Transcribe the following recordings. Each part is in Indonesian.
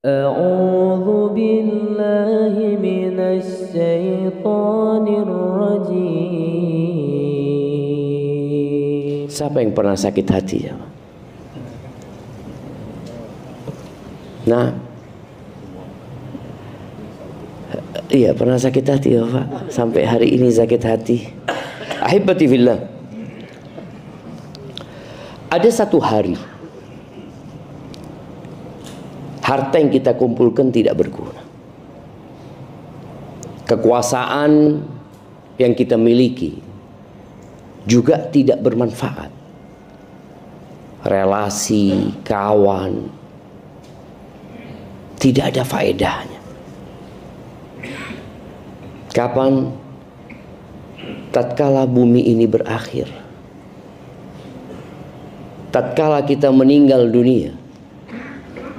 A'udzu billahi minasy syaithanir rajim. Siapa yang pernah sakit hati ya? Nah, iya pernah sakit hati ya Pak. Sampai hari ini sakit hati. Ahibati fillah. Ada satu hari harta yang kita kumpulkan tidak berguna. Kekuasaan yang kita miliki juga tidak bermanfaat. Relasi, kawan, tidak ada faedahnya. Kapan? Tatkala bumi ini berakhir. Tatkala kita meninggal dunia.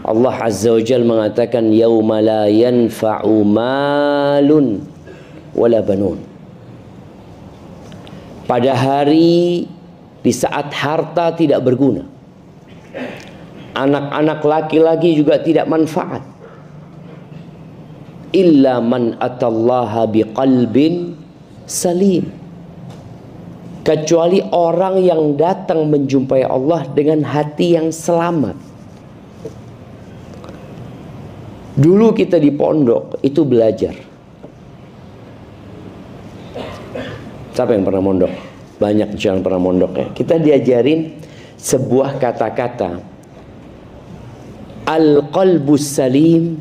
Allah Azza wa Jalla mengatakan yauma la yanfa'u malun wala banun. Pada hari di saat harta tidak berguna, anak-anak laki-laki juga tidak manfaat, illa man atallaha biqalbin salim, kecuali orang yang datang menjumpai Allah dengan hati yang selamat. Dulu kita di pondok itu belajar. Siapa yang pernah mondok? Banyak yang pernah mondok ya. Kita diajarin sebuah kata-kata, al-qalbus salim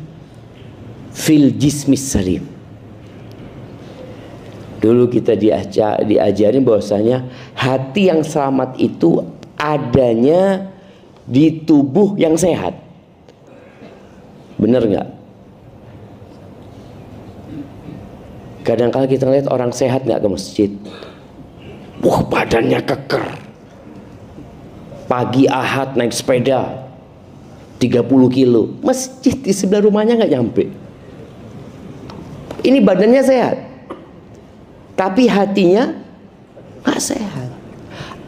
fil jismis salim. Dulu kita diajarin bahwasanya hati yang selamat itu adanya di tubuh yang sehat. Bener nggak? Kadang-kala kita lihat orang sehat nggak ke masjid, wah badannya keker. Pagi Ahad naik sepeda 30 kilo, masjid di sebelah rumahnya nggak nyampe. Ini badannya sehat, tapi hatinya nggak sehat.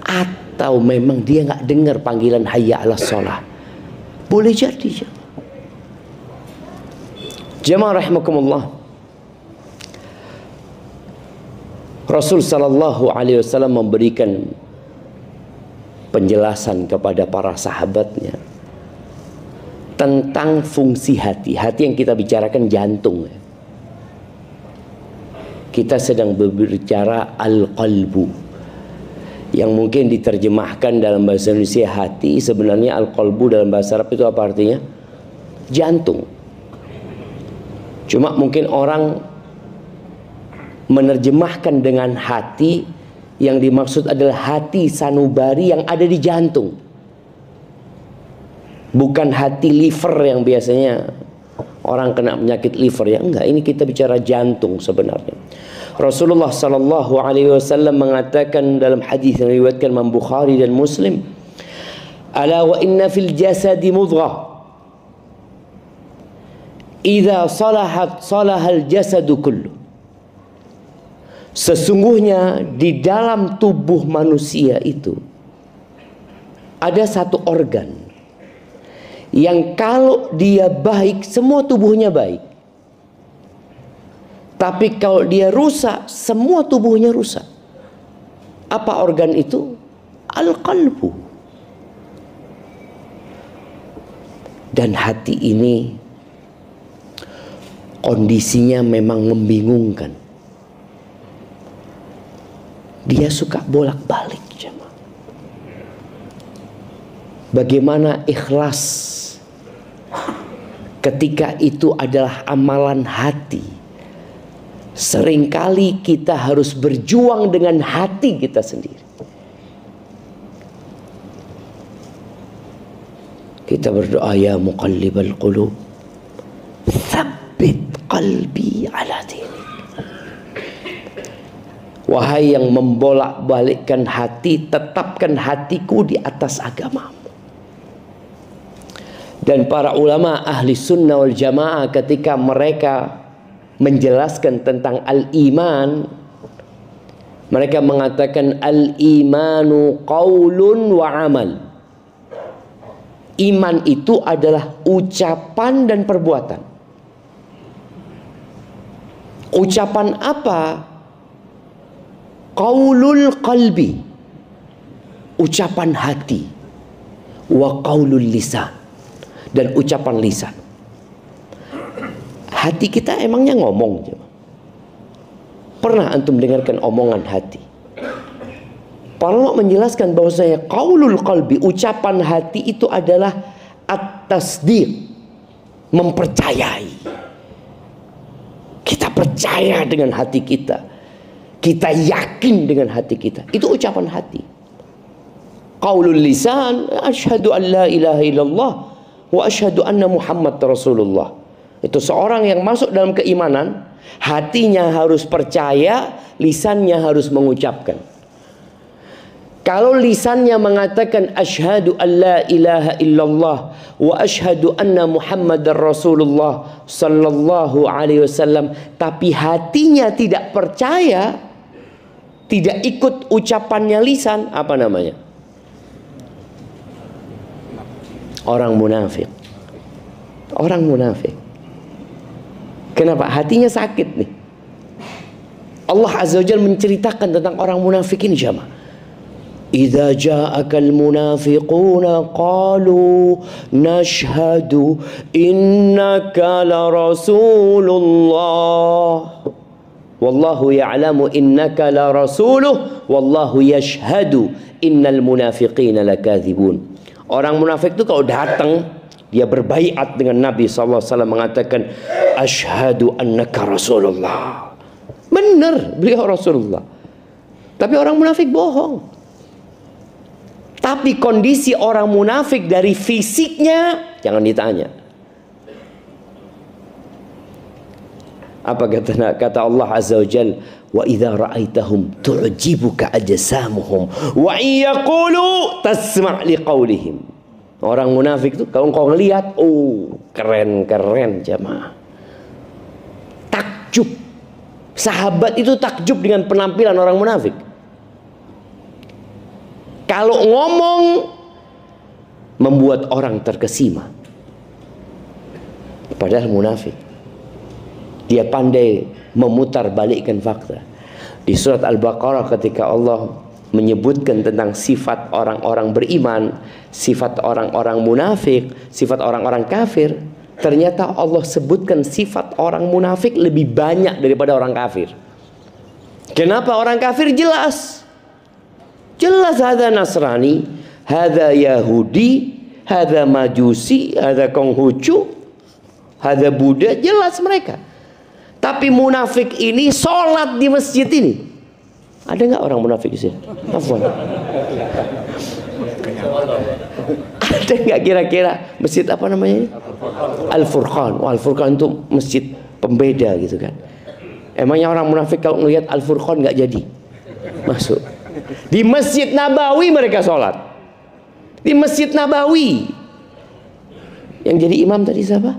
Atau memang dia nggak dengar panggilan hayya 'alas shalah. Boleh jadi. Jamaah rahimakumullah. Rasul sallallahu alaihi wasallam memberikan penjelasan kepada para sahabatnya tentang fungsi hati. Hati yang kita bicarakan jantung. Kita sedang berbicara al-qalbu, yang mungkin diterjemahkan dalam bahasa Indonesia hati. Sebenarnya al-qalbu dalam bahasa Arab itu apa artinya? Jantung. Cuma mungkin orang menerjemahkan dengan hati, yang dimaksud adalah hati sanubari yang ada di jantung. Bukan hati liver yang biasanya orang kena penyakit liver ya. Enggak, ini kita bicara jantung sebenarnya. Rasulullah sallallahu alaihi wasallam mengatakan dalam hadis yang diriwayatkan Imam Bukhari dan Muslim, "Ala wa inna fil jasadi mudghah. Idza salahat salahal jasadu kullu." Sesungguhnya di dalam tubuh manusia itu ada satu organ yang kalau dia baik, semua tubuhnya baik. Tapi kalau dia rusak, semua tubuhnya rusak. Apa organ itu? Al-qalbu. Dan hati ini kondisinya memang membingungkan. Dia suka bolak-balik. Bagaimana ikhlas ketika itu adalah amalan hati. Seringkali kita harus berjuang dengan hati kita sendiri. Kita berdoa, ya muqallibal qulub, tsabbit qalbi ala dinik. Wahai yang membolak-balikkan hati, tetapkan hatiku di atas agamamu. Dan para ulama ahli sunnah wal jamaah ketika mereka menjelaskan tentang al-iman, mereka mengatakan al-imanu qaulun wa amal. Iman itu adalah ucapan dan perbuatan. Ucapan apa? Qaulul qalbi, ucapan hati. Wa qaulul lisan, dan ucapan lisan. Hati kita emangnya ngomong? Pernah antum dengarkan omongan hati? Para ulama menjelaskan bahwasanya qaulul qalbi, ucapan hati itu adalah at-tasdiq, mempercayai. Kita percaya dengan hati kita. Kita yakin dengan hati kita. Itu ucapan hati. Qaulul lisan, asyhadu an la ilaha illallah wa asyhadu anna Muhammad Rasulullah. Itu seorang yang masuk dalam keimanan, hatinya harus percaya, lisannya harus mengucapkan. Kalau lisannya mengatakan asyhadu an la ilaha illallah wa asyhadu anna Muhammadar Rasulullah sallallahu alaihi wasallam, tapi hatinya tidak percaya, tidak ikut ucapannya lisan, apa namanya? Orang munafik. Orang munafik. Kenapa? Hatinya sakit nih. Allah Azza wa Jalla menceritakan tentang orang munafik ini, jamaah. Idza ja'akal munafiquna qalu nashhadu innaka la rasulullah wallahu ya'lamu innaka la rasuluh wallahu yashhadu innal munafiqina lakadzibun. Orang munafik itu kalau datang, dia berbaiat dengan Nabi SAW, mengatakan asyhadu annaka rasulullah. Benar, beliau Rasulullah. Tapi orang munafik bohong. Tapi kondisi orang munafik dari fisiknya jangan ditanya. Apa kata Allah Azza wa Jalla? Wa idza ra'aitahum tu'jibuka ajsamuhum wa yaqulu tasma' liqaulihim. Orang munafik itu kalau engkau ngelihat, oh, keren-keren jamaah. Takjub. Sahabat itu takjub dengan penampilan orang munafik. Kalau ngomong membuat orang terkesima. Padahal munafik. Dia pandai memutar balikkan fakta. Di surat Al-Baqarah ketika Allah menyebutkan tentang sifat orang-orang beriman, sifat orang-orang munafik, sifat orang-orang kafir, ternyata Allah sebutkan sifat orang munafik lebih banyak daripada orang kafir. Kenapa? Orang kafir jelas. Jelas hadza Nasrani, hadza Yahudi, hadza Majusi, hadza Konghucu, hadza Buddha, jelas mereka. Tapi munafik ini sholat di masjid ini. Ada nggak orang munafik di sini? Afwan. Ada nggak kira-kira masjid apa namanya? Al-Furqan. Oh, Al-Furqan itu masjid pembeda gitu kan. Emangnya orang munafik kalau ngelihat Al-Furqan nggak jadi masuk? Di Masjid Nabawi mereka sholat. Di Masjid Nabawi. Yang jadi imam tadi siapa?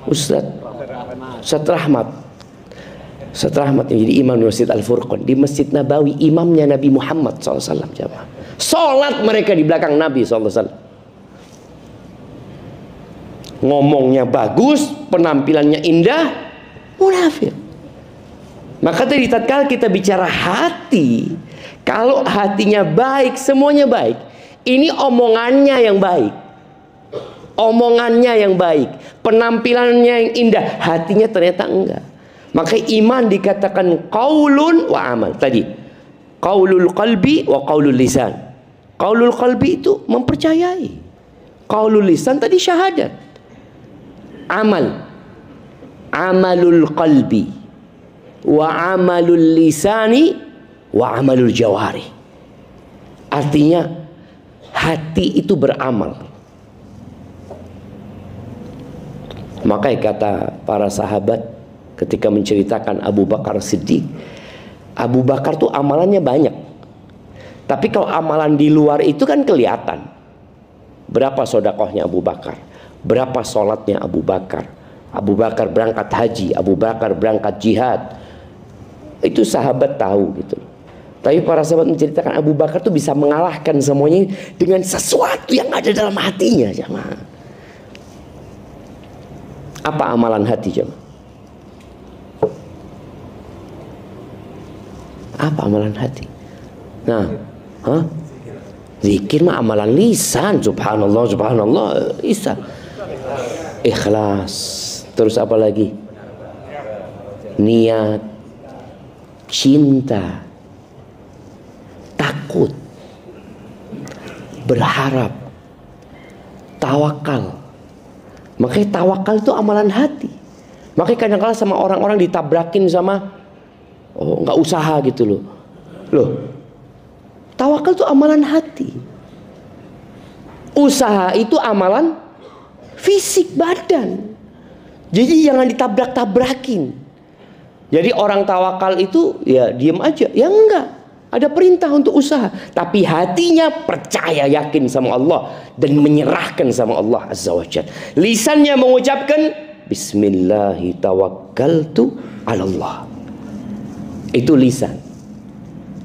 Ustaz Rahmat. Ustaz Rahmat yang jadi imam di Masjid Al-Furqan. Di Masjid Nabawi imamnya Nabi Muhammad SAW. Sholat mereka di belakang Nabi SAW. Ngomongnya bagus, penampilannya indah, munafik. Maka tadi tatkala kita bicara hati, kalau hatinya baik, semuanya baik. Ini omongannya yang baik. Omongannya yang baik, penampilannya yang indah, hatinya ternyata enggak. Maka iman dikatakan qaulun wa amal. Tadi qaulul qalbi wa qaulul lisan. Qaulul qalbi itu mempercayai. Qaulul lisan tadi syahadat. Amal. Amalul qalbi wa amalul lisani wa amalul jawari. Artinya hati itu beramal. Makanya kata para sahabat ketika menceritakan Abu Bakar Siddiq, Abu Bakar tuh amalannya banyak. Tapi kalau amalan di luar itu kan kelihatan. Berapa sodakohnya Abu Bakar, berapa sholatnya Abu Bakar. Abu Bakar berangkat haji, Abu Bakar berangkat jihad. Itu sahabat tahu gitu. Tapi para sahabat menceritakan Abu Bakar tuh bisa mengalahkan semuanya dengan sesuatu yang ada dalam hatinya, jemaah. Apa amalan hati, jemaah? Apa amalan hati? Nah, zikir mah amalan lisan, subhanallah, subhanallah, lisan. Ikhlas. Terus apa lagi? Niat, cinta, takut, berharap, tawakal. Makanya tawakal itu amalan hati. Makanya kadang-kadang sama orang-orang ditabrakin sama nggak usaha gitu loh. Tawakal itu amalan hati. Usaha itu amalan fisik badan. Jadi jangan ditabrak-tabrakin. Jadi orang tawakal itu ya diem aja. Ya enggak. Ada perintah untuk usaha. Tapi hatinya percaya, yakin sama Allah. Dan menyerahkan sama Allah Azza wa Jalla. Lisannya mengucapkan Bismillahi tawakkaltu ala Allah. Itu lisan.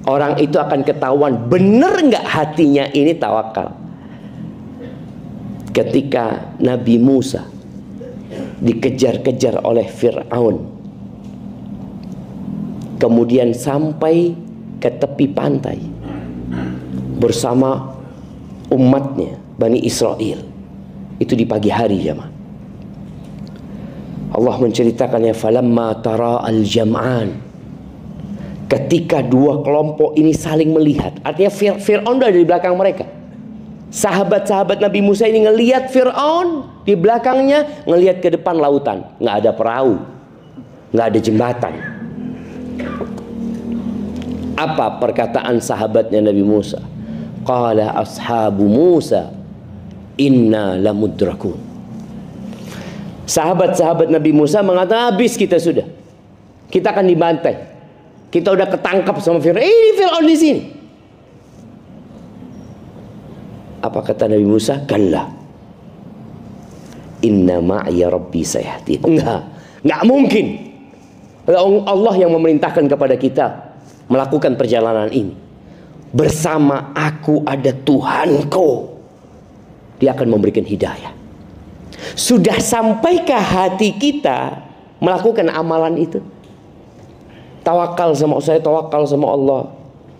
Orang itu akan ketahuan benar nggak hatinya ini tawakal. Ketika Nabi Musa dikejar-kejar oleh Fir'aun, kemudian sampai ke tepi pantai bersama umatnya Bani Israel, itu di pagi hari, jemaah. Allah menceritakannya, falamma tara al-jam'an, ketika dua kelompok ini saling melihat. Artinya Fir'aun ada di belakang mereka. Sahabat-sahabat Nabi Musa ini ngelihat Fir'aun di belakangnya, ngelihat ke depan lautan, nggak ada perahu, nggak ada jembatan. Apa perkataan sahabatnya Nabi Musa? Qala ashabu Musa inna lamudrakun. Sahabat-sahabat Nabi Musa mengatakan, habis kita sudah, kita akan dibantai, kita udah ketangkap sama Fir'aun. Ini Fir'aun di sini. Apa kata Nabi Musa? Kalla, inna ma'ya rabbi sayahdin. Enggak mungkin. Allah yang memerintahkan kepada kita melakukan perjalanan ini. Bersama aku ada Tuhanku. Dia akan memberikan hidayah. Sudah sampaikah hati kita melakukan amalan itu? Tawakal sama saya, tawakal sama Allah.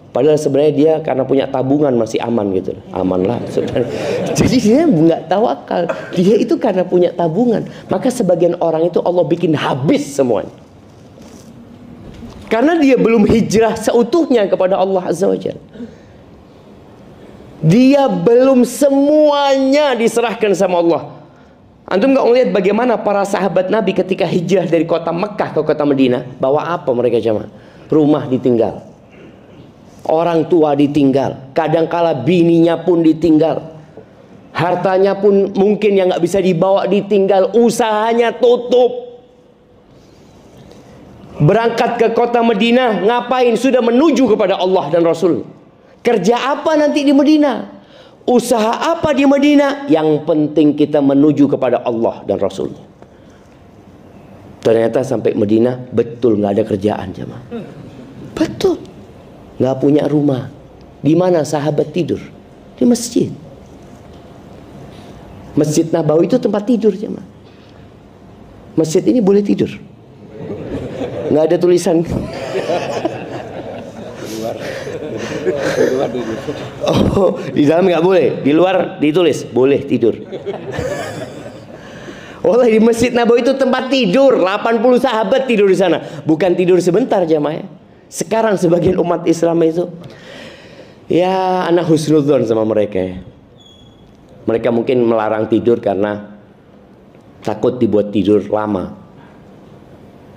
Padahal sebenarnya dia karena punya tabungan masih aman gitu. Aman lah sebenarnya. Jadi dia nggak tawakal. Dia itu karena punya tabungan. Maka sebagian orang itu Allah bikin habis semuanya. Karena dia belum hijrah seutuhnya kepada Allah Azza wa Jalla. Dia belum semuanya diserahkan sama Allah. Antum nggak melihat bagaimana para sahabat Nabi ketika hijrah dari kota Mekah ke kota Madinah, bawa apa mereka, jemaah? Rumah ditinggal, orang tua ditinggal, kadangkala bininya pun ditinggal, hartanya pun mungkin yang nggak bisa dibawa ditinggal, usahanya tutup. Berangkat ke kota Madinah, ngapain? Sudah menuju kepada Allah dan Rasul. Kerja apa nanti di Madinah? Usaha apa di Madinah? Yang penting kita menuju kepada Allah dan Rasul. Ternyata sampai Madinah betul nggak ada kerjaan, jemaah. Betul, nggak punya rumah. Di mana sahabat tidur? Di masjid. Masjid Nabawi itu tempat tidur, jemaah. Masjid ini boleh tidur. Nggak ada tulisan. Oh, di dalam nggak boleh, di luar ditulis boleh tidur. Wallah, di Masjid Nabawi itu tempat tidur. 80 sahabat tidur di sana. Bukan tidur sebentar, jamaah. Sekarang sebagian umat Islam itu ya anak husnudzon sama mereka. Mereka mungkin melarang tidur karena takut dibuat tidur lama.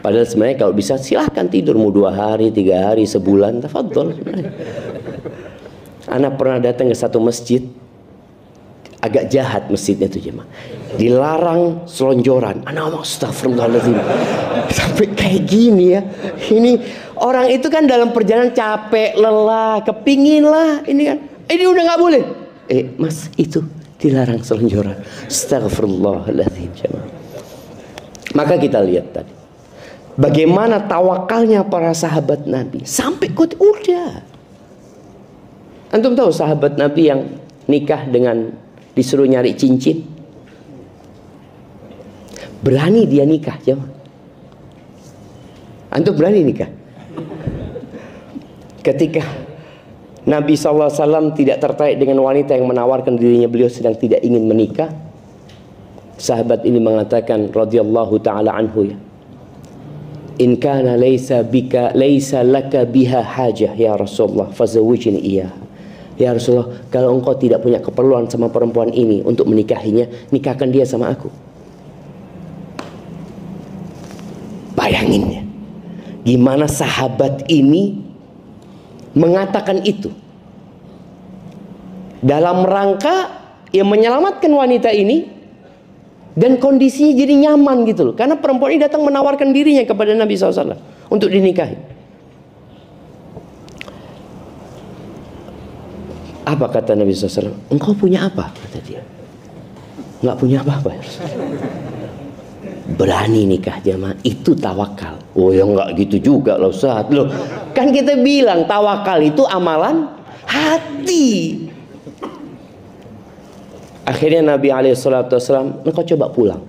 Padahal sebenarnya kalau bisa silahkan tidur, mau 2 hari, 3 hari, sebulan, tafadhol. Anak pernah datang ke satu masjid, agak jahat masjidnya itu, jemaah. Dilarang selonjoran. Anak ngomong astagfirullahaladzim. Sampai kayak gini ya. Ini orang itu kan dalam perjalanan capek, lelah, kepingin lah ini kan. Ini udah nggak boleh. Mas, itu dilarang selonjoran. Astagfirullahaladzim, jemaah. Maka kita lihat tadi bagaimana tawakalnya para sahabat Nabi. Sampai udah Antum tahu sahabat Nabi yang nikah dengan disuruh nyari cincin? Berani dia nikah, jemaah. Antum berani nikah? Ketika Nabi SAW tidak tertarik dengan wanita yang menawarkan dirinya, beliau sedang tidak ingin menikah. Sahabat ini mengatakan radhiyallahu ta'ala anhu, ya, in kana laysa laka biha hajah ya Rasulullah fazawwijni iya. Ya Rasulullah, kalau engkau tidak punya keperluan sama perempuan ini untuk menikahinya, nikahkan dia sama aku. Bayangin ya, gimana sahabat ini mengatakan itu dalam rangka yang menyelamatkan wanita ini, dan kondisinya jadi nyaman gitu loh, karena perempuan ini datang menawarkan dirinya kepada Nabi SAW untuk dinikahi. Apa kata Nabi SAW? Engkau punya apa? Kata dia. Nggak punya apa-apa. Berani nikah jamaah, itu tawakal. Oh ya nggak gitu juga loh Ustaz. Loh, kan kita bilang tawakal itu amalan hati. Akhirnya Nabi SAW, engkau coba pulang,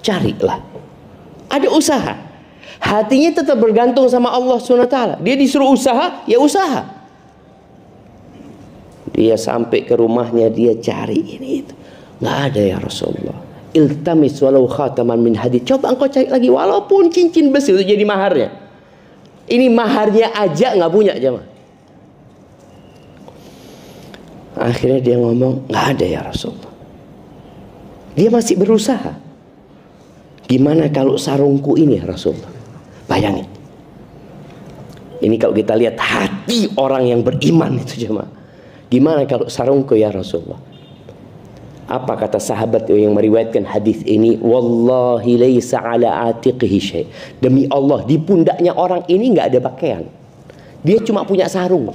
carilah. Ada usaha. Hatinya tetap bergantung sama Allah SWT. Dia disuruh usaha, ya usaha. Dia sampai ke rumahnya, dia cari ini itu, nggak ada ya Rasulullah. Iltamis walau khataman min hadid. Coba engkau cari lagi, walaupun cincin besi itu jadi maharnya. Ini maharnya aja nggak punya jemaah. Akhirnya dia ngomong, nggak ada ya Rasulullah. Dia masih berusaha. Gimana kalau sarungku ini ya Rasulullah? Bayangin. Ini kalau kita lihat hati orang yang beriman itu jemaah. Gimana kalau sarungku ya Rasulullah? Apa kata sahabat yang meriwayatkan hadis ini? Wallahi laisa ala atiqihi syai'. Demi Allah, di pundaknya orang ini nggak ada pakaian. Dia cuma punya sarung.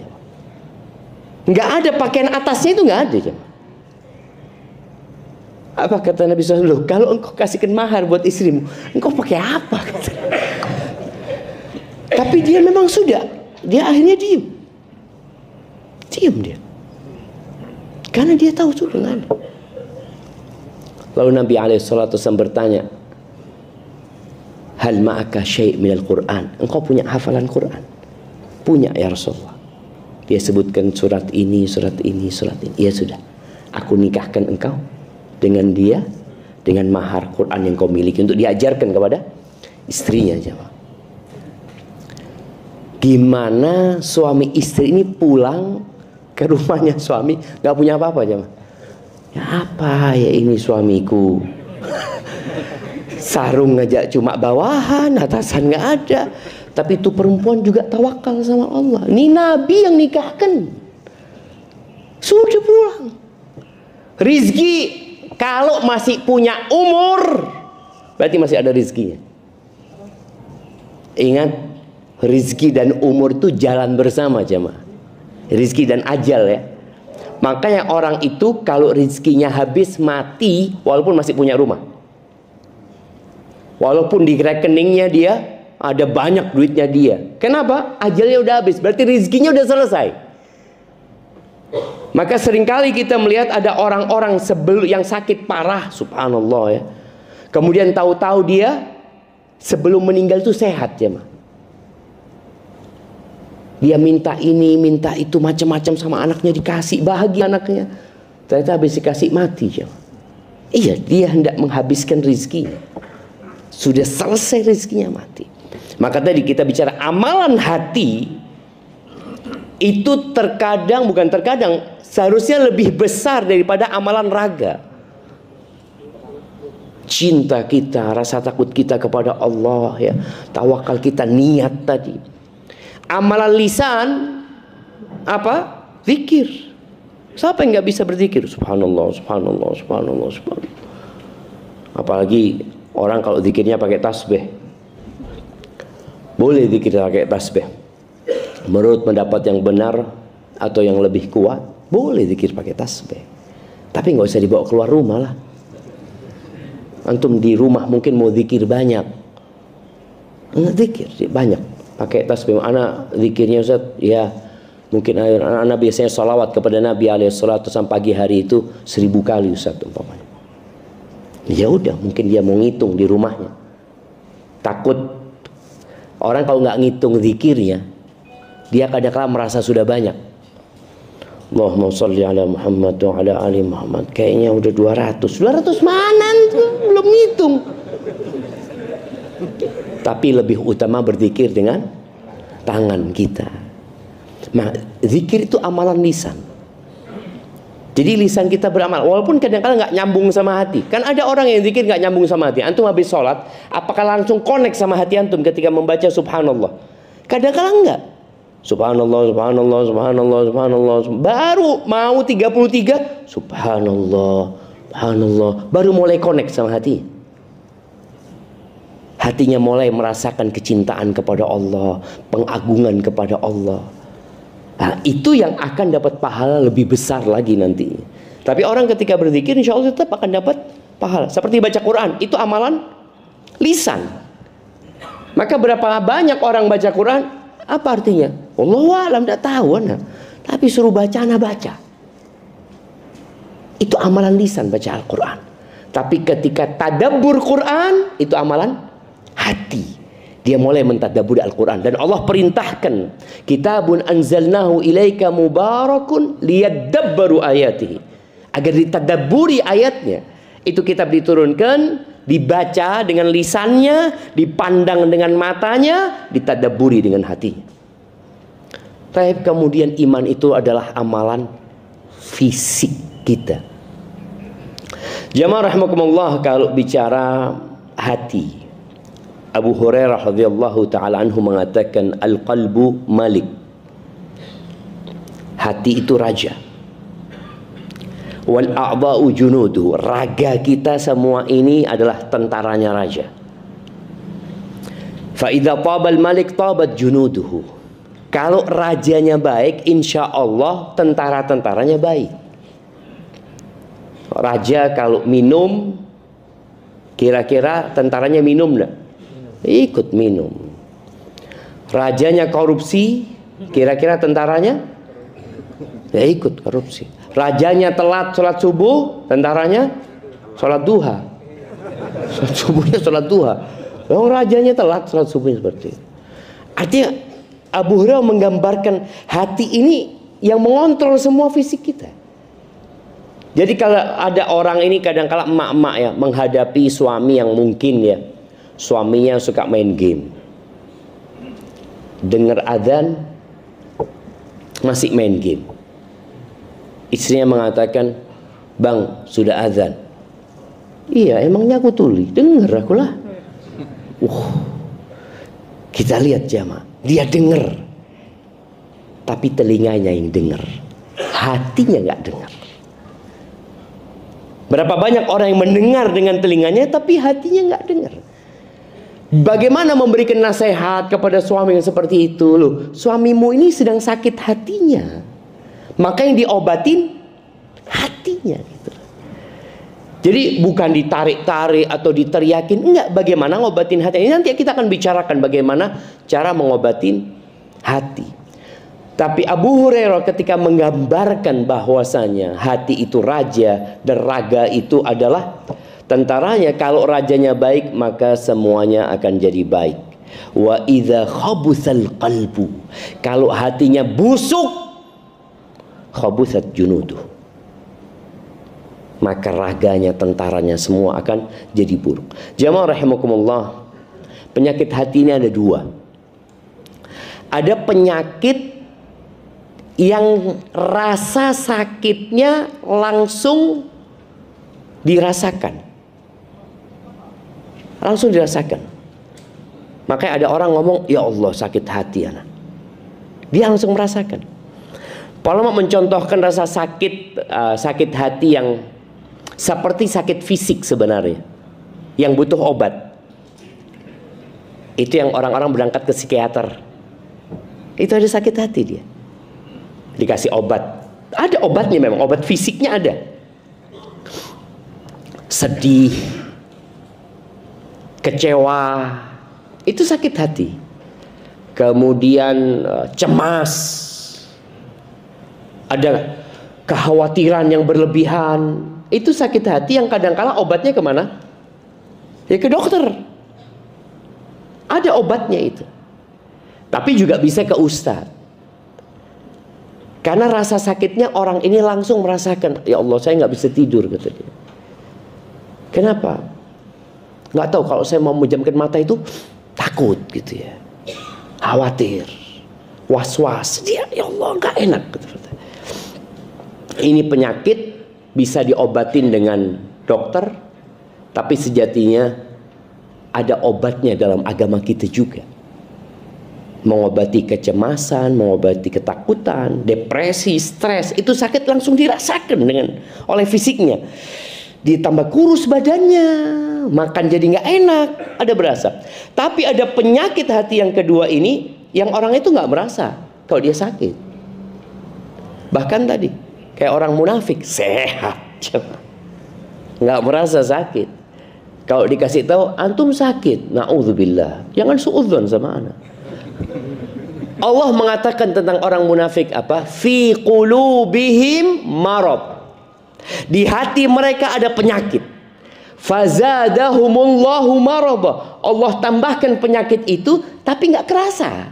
Nggak ada pakaian atasnya, itu nggak ada. Apa kata Nabi SAW? Kalau engkau kasihkan mahar buat istrimu, engkau pakai apa? Tapi dia memang sudah. Dia akhirnya diam. Diam dia. Karena dia tahu sudah nggak ada. Lalu Nabi SAW bertanya, hal ma'aka syai' minal Qur'an? Engkau punya hafalan Quran? Punya ya Rasulullah. Dia sebutkan surat ini, surat ini, surat ini. Ya sudah, aku nikahkan engkau dengan dia, dengan mahar Quran yang kau miliki, untuk diajarkan kepada istrinya. Jemaah, gimana suami istri ini pulang ke rumahnya suami gak punya apa-apa jemaah? Ya apa ya ini suamiku, sarung aja cuma bawahan, atasan nggak ada. Tapi itu perempuan juga tawakal sama Allah. Ini Nabi yang nikahkan, sudah pulang. Rizki kalau masih punya umur, berarti masih ada rizkinya. Ingat, rizki dan umur itu jalan bersama jemaah. Rizki dan ajal ya. Makanya orang itu kalau rizkinya habis, mati, walaupun masih punya rumah, walaupun di rekeningnya dia ada banyak duitnya dia. Kenapa? Ajalnya udah habis, berarti rizkinya udah selesai. Maka seringkali kita melihat ada orang-orang sebelum yang sakit parah, subhanallah ya. Kemudian tahu-tahu dia sebelum meninggal itu sehat ya, dia minta ini, minta itu, macam-macam sama anaknya, dikasih, bahagia anaknya. Ternyata habis dikasih mati. Ya. Iya, dia hendak menghabiskan rizkinya. Sudah selesai rizkinya, mati. Maka tadi kita bicara amalan hati, itu terkadang, bukan terkadang, seharusnya lebih besar daripada amalan raga. Cinta kita, rasa takut kita kepada Allah, ya, tawakal kita, niat tadi. Amalan lisan apa? Zikir. Siapa yang nggak bisa berzikir? Subhanallah, subhanallah, subhanallah, subhanallah. Apalagi orang kalau zikirnya pakai tasbih. Boleh zikir pakai tasbih. Menurut pendapat yang benar atau yang lebih kuat, boleh zikir pakai tasbih. Tapi nggak usah dibawa keluar rumah lah. Antum di rumah mungkin mau zikir banyak. Zikir banyak. Pakai tasbih. Anak zikirnya Ustaz, ya Mungkin anak-anak biasanya sholawat kepada Nabi alaihissalatu sampai pagi hari itu 1000 kali Ustaz umpamanya. Ya udah, mungkin dia mau ngitung di rumahnya. Takut orang kalau nggak ngitung zikirnya, dia kadang-kadang merasa sudah banyak. Allahumma sholli ala Muhammad wa ala ali Muhammad. Kayaknya udah 200. 200 mana tuh? Belum ngitung. Tapi lebih utama berzikir dengan tangan kita. Nah, zikir itu amalan lisan. Jadi lisan kita beramal, walaupun kadang-kadang nggak nyambung sama hati. Kan ada orang yang zikir nggak nyambung sama hati. Antum habis sholat, apakah langsung connect sama hati antum ketika membaca subhanallah? Kadang-kadang enggak. Subhanallah, subhanallah, subhanallah, subhanallah. Baru mau 33, subhanallah, subhanallah. Baru mulai connect sama hati. Hatinya mulai merasakan kecintaan kepada Allah, pengagungan kepada Allah. Nah, itu yang akan dapat pahala lebih besar lagi nanti. Tapi orang ketika berzikir insya Allah tetap akan dapat pahala. Seperti baca Quran, itu amalan lisan. Maka berapa banyak orang baca Quran, apa artinya? Allahu a'lam, tidak tahu anak. Tapi suruh baca, anak baca. Itu amalan lisan baca Al-Quran. Tapi ketika tadabbur Quran, itu amalan hati. Dia mulai mentadabburi Al-Quran. Dan Allah perintahkan, kitabun anzalnahu ilaika mubarakun liyadabbaru ayatihi. Agar ditadabburi ayatnya. Itu kitab diturunkan, dibaca dengan lisannya, dipandang dengan matanya, ditadabburi dengan hatinya. Tapi kemudian iman itu adalah amalan fisik kita. Jamaah rahimakumullah, kalau bicara hati, Abu Hurairah radhiyallahu taala anhu mengatakan al-qalbu malik. Hati itu raja. Wal a'dha'u junuduhu. Raga kita semua ini adalah tentaranya raja. Fa idza tabal malik tabat junuduhu. Kalau rajanya baik, insya Allah tentara-tentaranya baik. Raja kalau minum, kira-kira tentaranya minum enggak? Ikut minum. Rajanya korupsi, kira-kira tentaranya ya ikut korupsi. Rajanya telat sholat subuh, tentaranya sholat duha. Sholat subuhnya sholat duha. Oh, rajanya telat sholat subuhnya seperti itu. Artinya Abu Hurairah menggambarkan hati ini yang mengontrol semua fisik kita. Jadi kalau ada orang ini kadang-kala emak-emak ya menghadapi suami yang mungkin ya suaminya suka main game, dengar adzan masih main game. Istrinya mengatakan, "Bang, sudah adzan." "Iya, emangnya aku tuli, dengar aku lah." Kita lihat jamaah, dia dengar, tapi telinganya yang dengar, hatinya nggak dengar. Berapa banyak orang yang mendengar dengan telinganya, tapi hatinya nggak dengar. Bagaimana memberikan nasihat kepada suami yang seperti itu? Loh, suamimu ini sedang sakit hatinya, maka yang diobatin hatinya gitu. Jadi bukan ditarik-tarik atau diteriakin, enggak. Bagaimana ngobatin hati? Ini nanti kita akan bicarakan bagaimana cara mengobatin hati. Tapi Abu Hurairah ketika menggambarkan bahwasanya hati itu raja dan raga itu adalah tentaranya. Kalau rajanya baik, maka semuanya akan jadi baik. Wa idza khabusal qalbu. Kalau hatinya busuk, khabusat junuduh. Maka raganya, tentaranya semua akan jadi buruk. Jamaah rahimakumullah, penyakit hati ini ada dua. Ada penyakit yang rasa sakitnya langsung dirasakan. Langsung dirasakan. Makanya ada orang ngomong, "Ya Allah, sakit hati anak." Dia langsung merasakan. Ulama mencontohkan rasa sakit hati yang seperti sakit fisik sebenarnya, yang butuh obat. Itu yang orang-orang berangkat ke psikiater. Itu ada sakit hati dia. Dikasih obat. Ada obatnya memang, obat fisiknya ada. Sedih, kecewa, itu sakit hati. Kemudian cemas, ada kekhawatiran yang berlebihan. Itu sakit hati yang kadang-kala obatnya kemana? Ya ke dokter. Ada obatnya itu. Tapi juga bisa ke ustadz. Karena rasa sakitnya orang ini langsung merasakan, ya Allah saya nggak bisa tidur, kata dia. Kenapa? Nggak tahu, kalau saya mau memejamkan mata itu takut gitu ya, khawatir, was-was, dia ya Allah nggak enak. Ini penyakit bisa diobatin dengan dokter, tapi sejatinya ada obatnya dalam agama kita juga. Mengobati kecemasan, mengobati ketakutan, depresi, stres, itu sakit langsung dirasakan oleh fisiknya. Ditambah kurus badannya, makan jadi nggak enak, ada berasa. Tapi ada penyakit hati yang kedua ini, yang orang itu nggak merasa kalau dia sakit. Bahkan tadi kayak orang munafik, sehat, nggak merasa sakit. Kalau dikasih tahu antum sakit, naudzubillah, jangan suudzon sama anak. Allah mengatakan tentang orang munafik apa? Fi qulubihim marad. Di hati mereka ada penyakit. Fazadahumullahu marad. Allah tambahkan penyakit itu tapi nggak kerasa.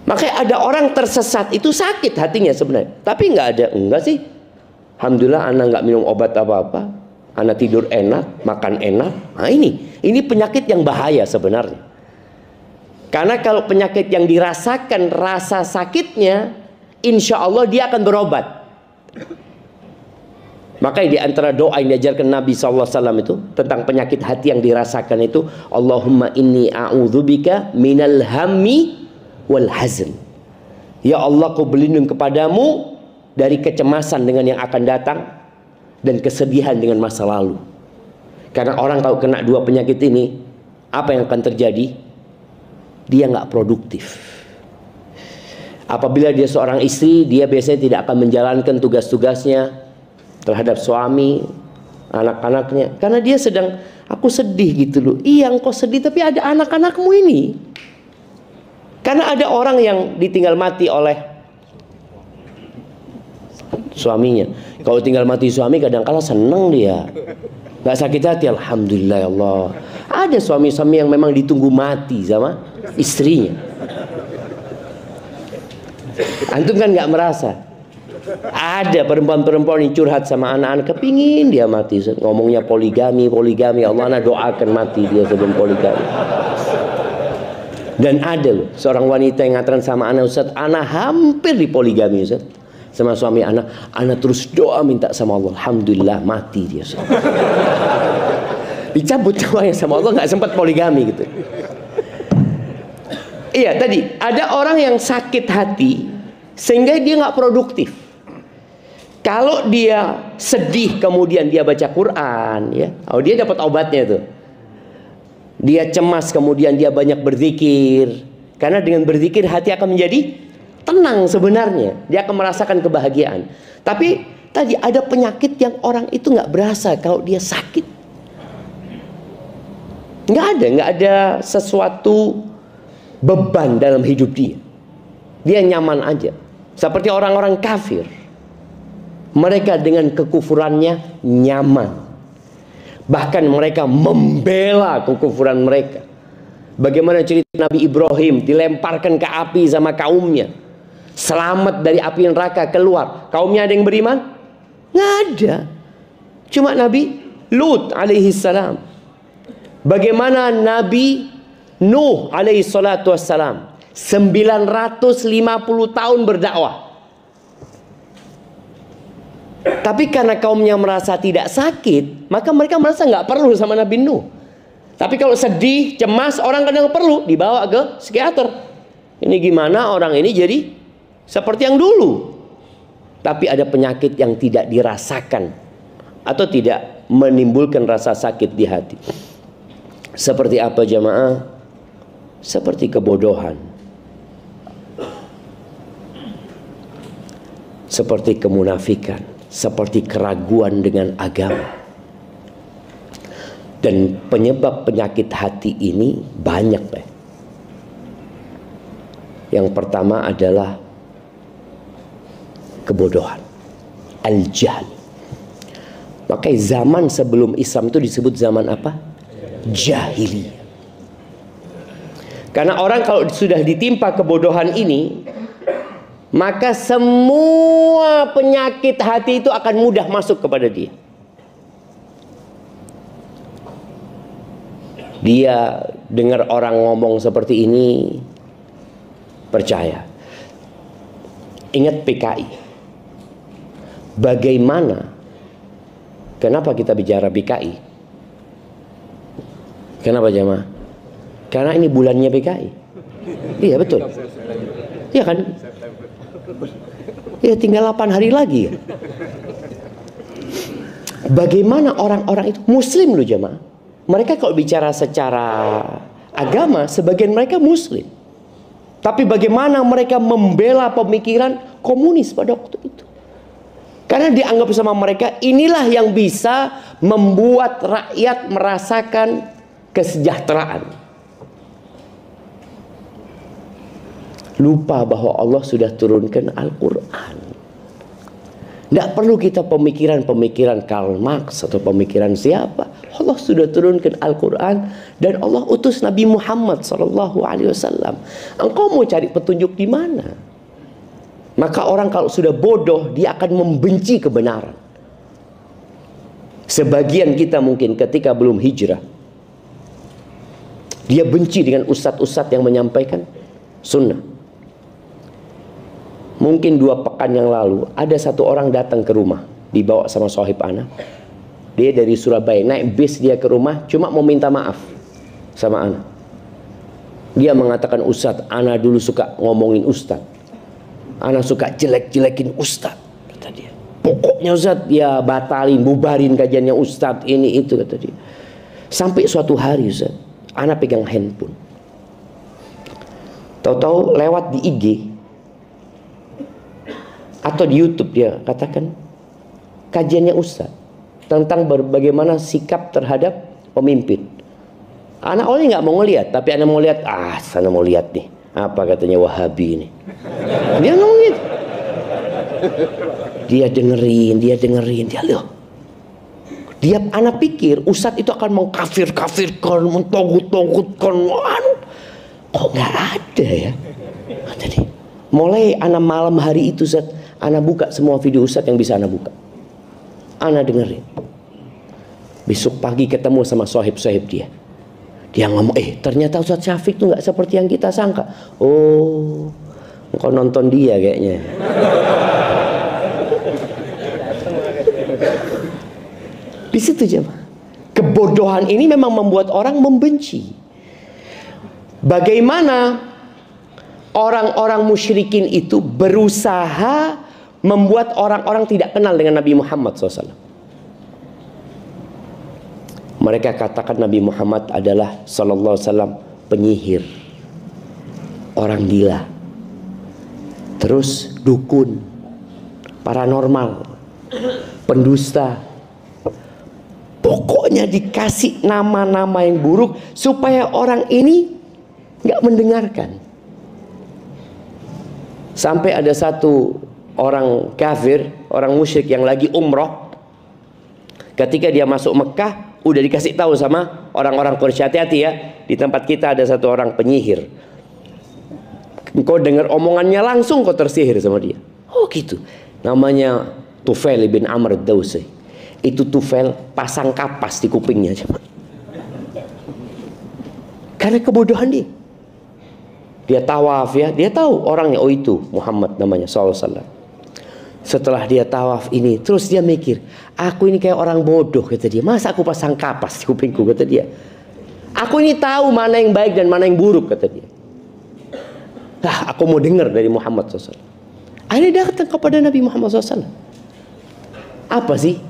Makanya ada orang tersesat itu sakit hatinya sebenarnya, tapi enggak sih. Alhamdulillah anak nggak minum obat apa-apa, anak tidur enak, makan enak. Nah ini penyakit yang bahaya sebenarnya. Karena kalau penyakit yang dirasakan rasa sakitnya, insya Allah dia akan berobat. Makanya di antara doa yang diajarkan Nabi SAW itu tentang penyakit hati yang dirasakan itu, Allahumma inni a'udzubika minal hammi wal hazn. Ya Allah, aku berlindung kepadamu dari kecemasan dengan yang akan datang dan kesedihan dengan masa lalu. Karena orang kalau kena dua penyakit ini, apa yang akan terjadi? Dia nggak produktif. Apabila dia seorang istri, dia biasanya tidak akan menjalankan tugas-tugasnya terhadap suami, anak-anaknya, karena dia sedang, aku sedih gitu loh. Iya engkau sedih, tapi ada anak-anakmu ini. Karena ada orang yang ditinggal mati oleh suaminya. Kalau tinggal mati suami kadang-kala senang dia, nggak sakit hati, alhamdulillah ya Allah. Ada suami-suami yang memang ditunggu mati sama istrinya. Antum kan nggak merasa. Ada perempuan-perempuan yang curhat sama anak-anak, kepingin dia mati. Ngomongnya poligami. Allah, anak doakan mati dia sebelum poligami. Dan ada loh seorang wanita yang ngatakan sama anak, Ustaz, anak hampir dipoligami Ustaz, sama suami anak terus doa minta sama Allah, alhamdulillah mati dia Ustaz. Dicabut doanya sama Allah, nggak sempat poligami gitu. Iya, tadi ada orang yang sakit hati sehingga dia nggak produktif. Kalau dia sedih kemudian dia baca Quran, ya, dia dapat obatnya tuh. Dia cemas kemudian dia banyak berzikir, karena dengan berzikir hati akan menjadi tenang sebenarnya. Dia akan merasakan kebahagiaan. Tapi tadi ada penyakit yang orang itu nggak berasa kalau dia sakit. Nggak ada sesuatu beban dalam hidup dia. Dia nyaman aja. Seperti orang-orang kafir. Mereka dengan kekufurannya nyaman. Bahkan mereka membela kekufuran mereka. Bagaimana cerita Nabi Ibrahim dilemparkan ke api sama kaumnya. Selamat dari api neraka keluar. Kaumnya ada yang beriman? Nggak ada. Cuma Nabi Lut alaihi salam. Bagaimana Nabi Nuh alaihi salatu wassalam 950 tahun berdakwah. Tapi karena kaumnya merasa tidak sakit, maka mereka merasa nggak perlu sama Nabi Nuh. Tapi kalau sedih, cemas, orang kadang perlu dibawa ke psikiater. Ini gimana orang ini jadi seperti yang dulu. Tapi ada penyakit yang tidak dirasakan atau tidak menimbulkan rasa sakit di hati. Seperti apa jamaah? Seperti kebodohan, seperti kemunafikan, seperti keraguan dengan agama. Dan penyebab penyakit hati ini banyak. Yang pertama adalah kebodohan. Al-jahl. Makanya zaman sebelum Islam itu disebut zaman apa? Jahiliyah. Karena orang kalau sudah ditimpa kebodohan ini, maka semua penyakit hati itu akan mudah masuk kepada dia. Dia dengar orang ngomong seperti ini, percaya. Ingat PKI. Bagaimana? Kenapa kita bicara PKI? Kenapa jemaah? Karena ini bulannya PKI. Iya betul. Iya kan? Ya tinggal 8 hari lagi ya. Bagaimana orang-orang itu Muslim loh jemaah. Mereka kalau bicara secara agama, sebagian mereka Muslim. Tapi bagaimana mereka membela pemikiran komunis pada waktu itu? Karena dianggap sama mereka inilah yang bisa membuat rakyat merasakan kesejahteraan. Lupa bahwa Allah sudah turunkan Al-Quran. Tidak perlu kita pemikiran-pemikiran Karl Marx atau pemikiran siapa. Allah sudah turunkan Al-Quran dan Allah utus Nabi Muhammad SAW. Engkau mau cari petunjuk di mana? Maka orang kalau sudah bodoh, dia akan membenci kebenaran. Sebagian kita mungkin ketika belum hijrah, dia benci dengan ustadz-ustadz yang menyampaikan sunnah. Mungkin 2 pekan yang lalu ada satu orang datang ke rumah, dibawa sama sohib ana. Dia dari Surabaya, naik bis dia ke rumah, cuma mau minta maaf sama ana. Dia mengatakan, Ustadz, ana dulu suka ngomongin Ustadz, ana suka jelek-jelekin Ustadz, kata dia. Pokoknya Ustadz, ya batalin, bubarin kajiannya Ustadz, ini itu, kata dia. Sampai suatu hari Ustadz, ana pegang handphone, tahu-tahu lewat di IG atau di YouTube dia katakan kajiannya Ustadz tentang bagaimana sikap terhadap pemimpin. Anak awalnya nggak mau ngeliat, tapi anak mau lihat, sana mau lihat nih apa katanya Wahabi ini. Dia ngomong gitu. Dia dengerin, dia loh. Dia anak pikir Ustadz itu akan mengkafir-kafirkan, mentogut-togutkan. Kok nggak ada ya? Tadi mulai anak malam hari itu Ustadz, anak buka semua video Ustadz yang bisa anak buka. Anak dengerin. Besok pagi ketemu sama sohib-sohib dia. Dia ngomong, ternyata Ustadz Syafiq tuh nggak seperti yang kita sangka. Oh, engkau nonton dia kayaknya. Di situ jemaah. Kebodohan ini memang membuat orang membenci. Bagaimana orang-orang musyrikin itu berusaha membuat orang-orang tidak kenal dengan Nabi Muhammad SAW. Mereka katakan Nabi Muhammad adalah sallallahu alaihi wasallam penyihir, orang gila, terus dukun, paranormal, pendusta. Pokoknya dikasih nama-nama yang buruk supaya orang ini nggak mendengarkan. Sampai ada satu orang kafir, orang musyrik yang lagi umroh, ketika dia masuk Mekah udah dikasih tahu sama orang-orang Quraisy, hati-hati ya, di tempat kita ada satu orang penyihir. Engkau dengar omongannya langsung kau tersihir sama dia. Oh gitu. Namanya Tufail bin Amr ad-Dawsi. Itu Tufail pasang kapas di kupingnya. Karena kebodohan dia. Dia tawaf ya, dia tahu orangnya, oh itu Muhammad namanya sallallahu alaihi wasallam. Setelah dia tawaf ini, terus dia mikir, aku ini kayak orang bodoh, kata dia. Masa aku pasang kapas di kupingku, kata dia. Aku ini tahu mana yang baik dan mana yang buruk, kata dia. Aku mau dengar dari Muhammad SAW. Akhirnya datang kepada Nabi Muhammad SAW. Apa sih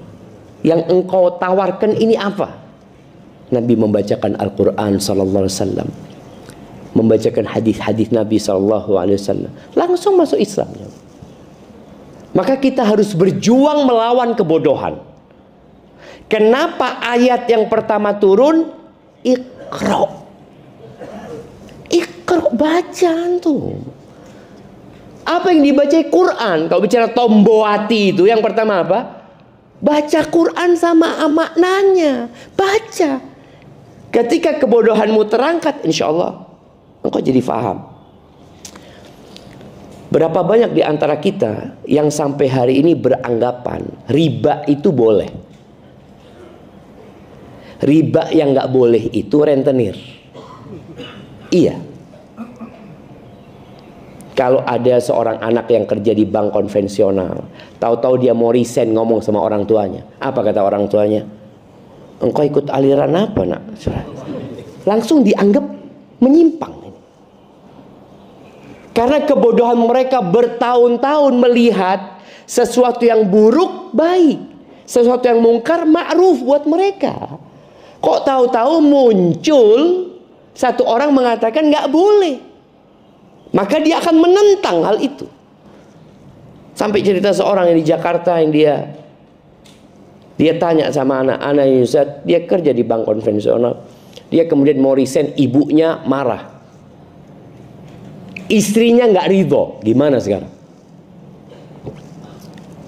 yang engkau tawarkan ini apa? Nabi membacakan Al-Quran sallallahu alaihi wasallam, membacakan hadis-hadis Nabi sallallahu alaihi wasallam, langsung masuk Islam. Maka kita harus berjuang melawan kebodohan. Kenapa ayat yang pertama turun? Iqra. Iqra, bacaan tuh. Apa yang dibaca Quran? Kalau bicara tombowati itu yang pertama apa? Baca Quran sama maknanya. Baca. Ketika kebodohanmu terangkat, insya Allah engkau jadi faham. Berapa banyak di antara kita yang sampai hari ini beranggapan riba itu boleh. Riba yang nggak boleh itu rentenir. Iya. Kalau ada seorang anak yang kerja di bank konvensional, tahu-tahu dia mau resign, ngomong sama orang tuanya. Apa kata orang tuanya? Engkau ikut aliran apa, nak? Langsung dianggap menyimpang. Karena kebodohan mereka bertahun-tahun melihat sesuatu yang buruk baik, sesuatu yang mungkar ma'ruf buat mereka. Kok tahu-tahu muncul satu orang mengatakan nggak boleh. Maka dia akan menentang hal itu. Sampai cerita seorang yang di Jakarta yang dia tanya sama anak-anak Ustaz, dia kerja di bank konvensional. Dia kemudian mau resign, ibunya marah. Istrinya nggak ridho. Gimana sekarang?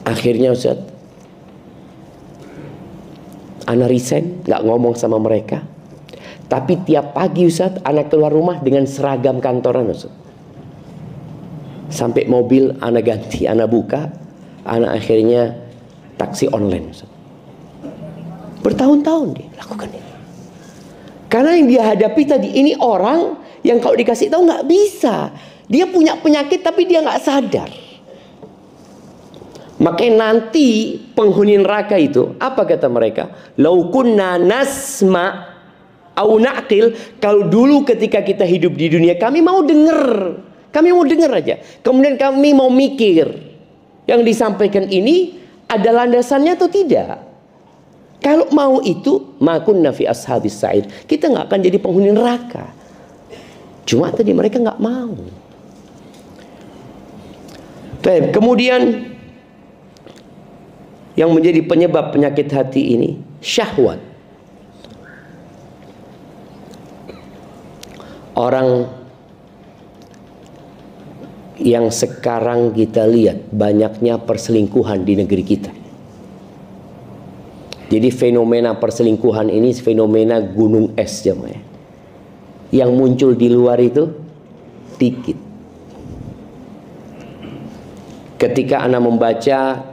Akhirnya Ustaz, anak resign, nggak ngomong sama mereka. Tapi tiap pagi Ustaz, anak keluar rumah dengan seragam kantoran Ustaz. Sampai mobil anak ganti, anak buka, anak akhirnya taksi online. Bertahun-tahun dia lakukan ini. Karena yang dia hadapi tadi ini orang yang kalau dikasih tahu nggak bisa. Dia punya penyakit tapi dia nggak sadar. Makanya nanti penghuni neraka itu apa kata mereka? Lau kunna nasma au naqil, kalau dulu ketika kita hidup di dunia kami mau dengar. Kami mau dengar aja. Kemudian kami mau mikir. Yang disampaikan ini ada landasannya atau tidak? Kalau mau itu, makunna fi ashabis sa'id. Kita nggak akan jadi penghuni neraka. Cuma tadi mereka nggak mau. Baik, kemudian yang menjadi penyebab penyakit hati ini syahwat. Orang yang sekarang kita lihat banyaknya perselingkuhan di negeri kita. Jadi fenomena perselingkuhan ini fenomena gunung es jemaah. Yang muncul di luar itu dikit. Ketika Anda membaca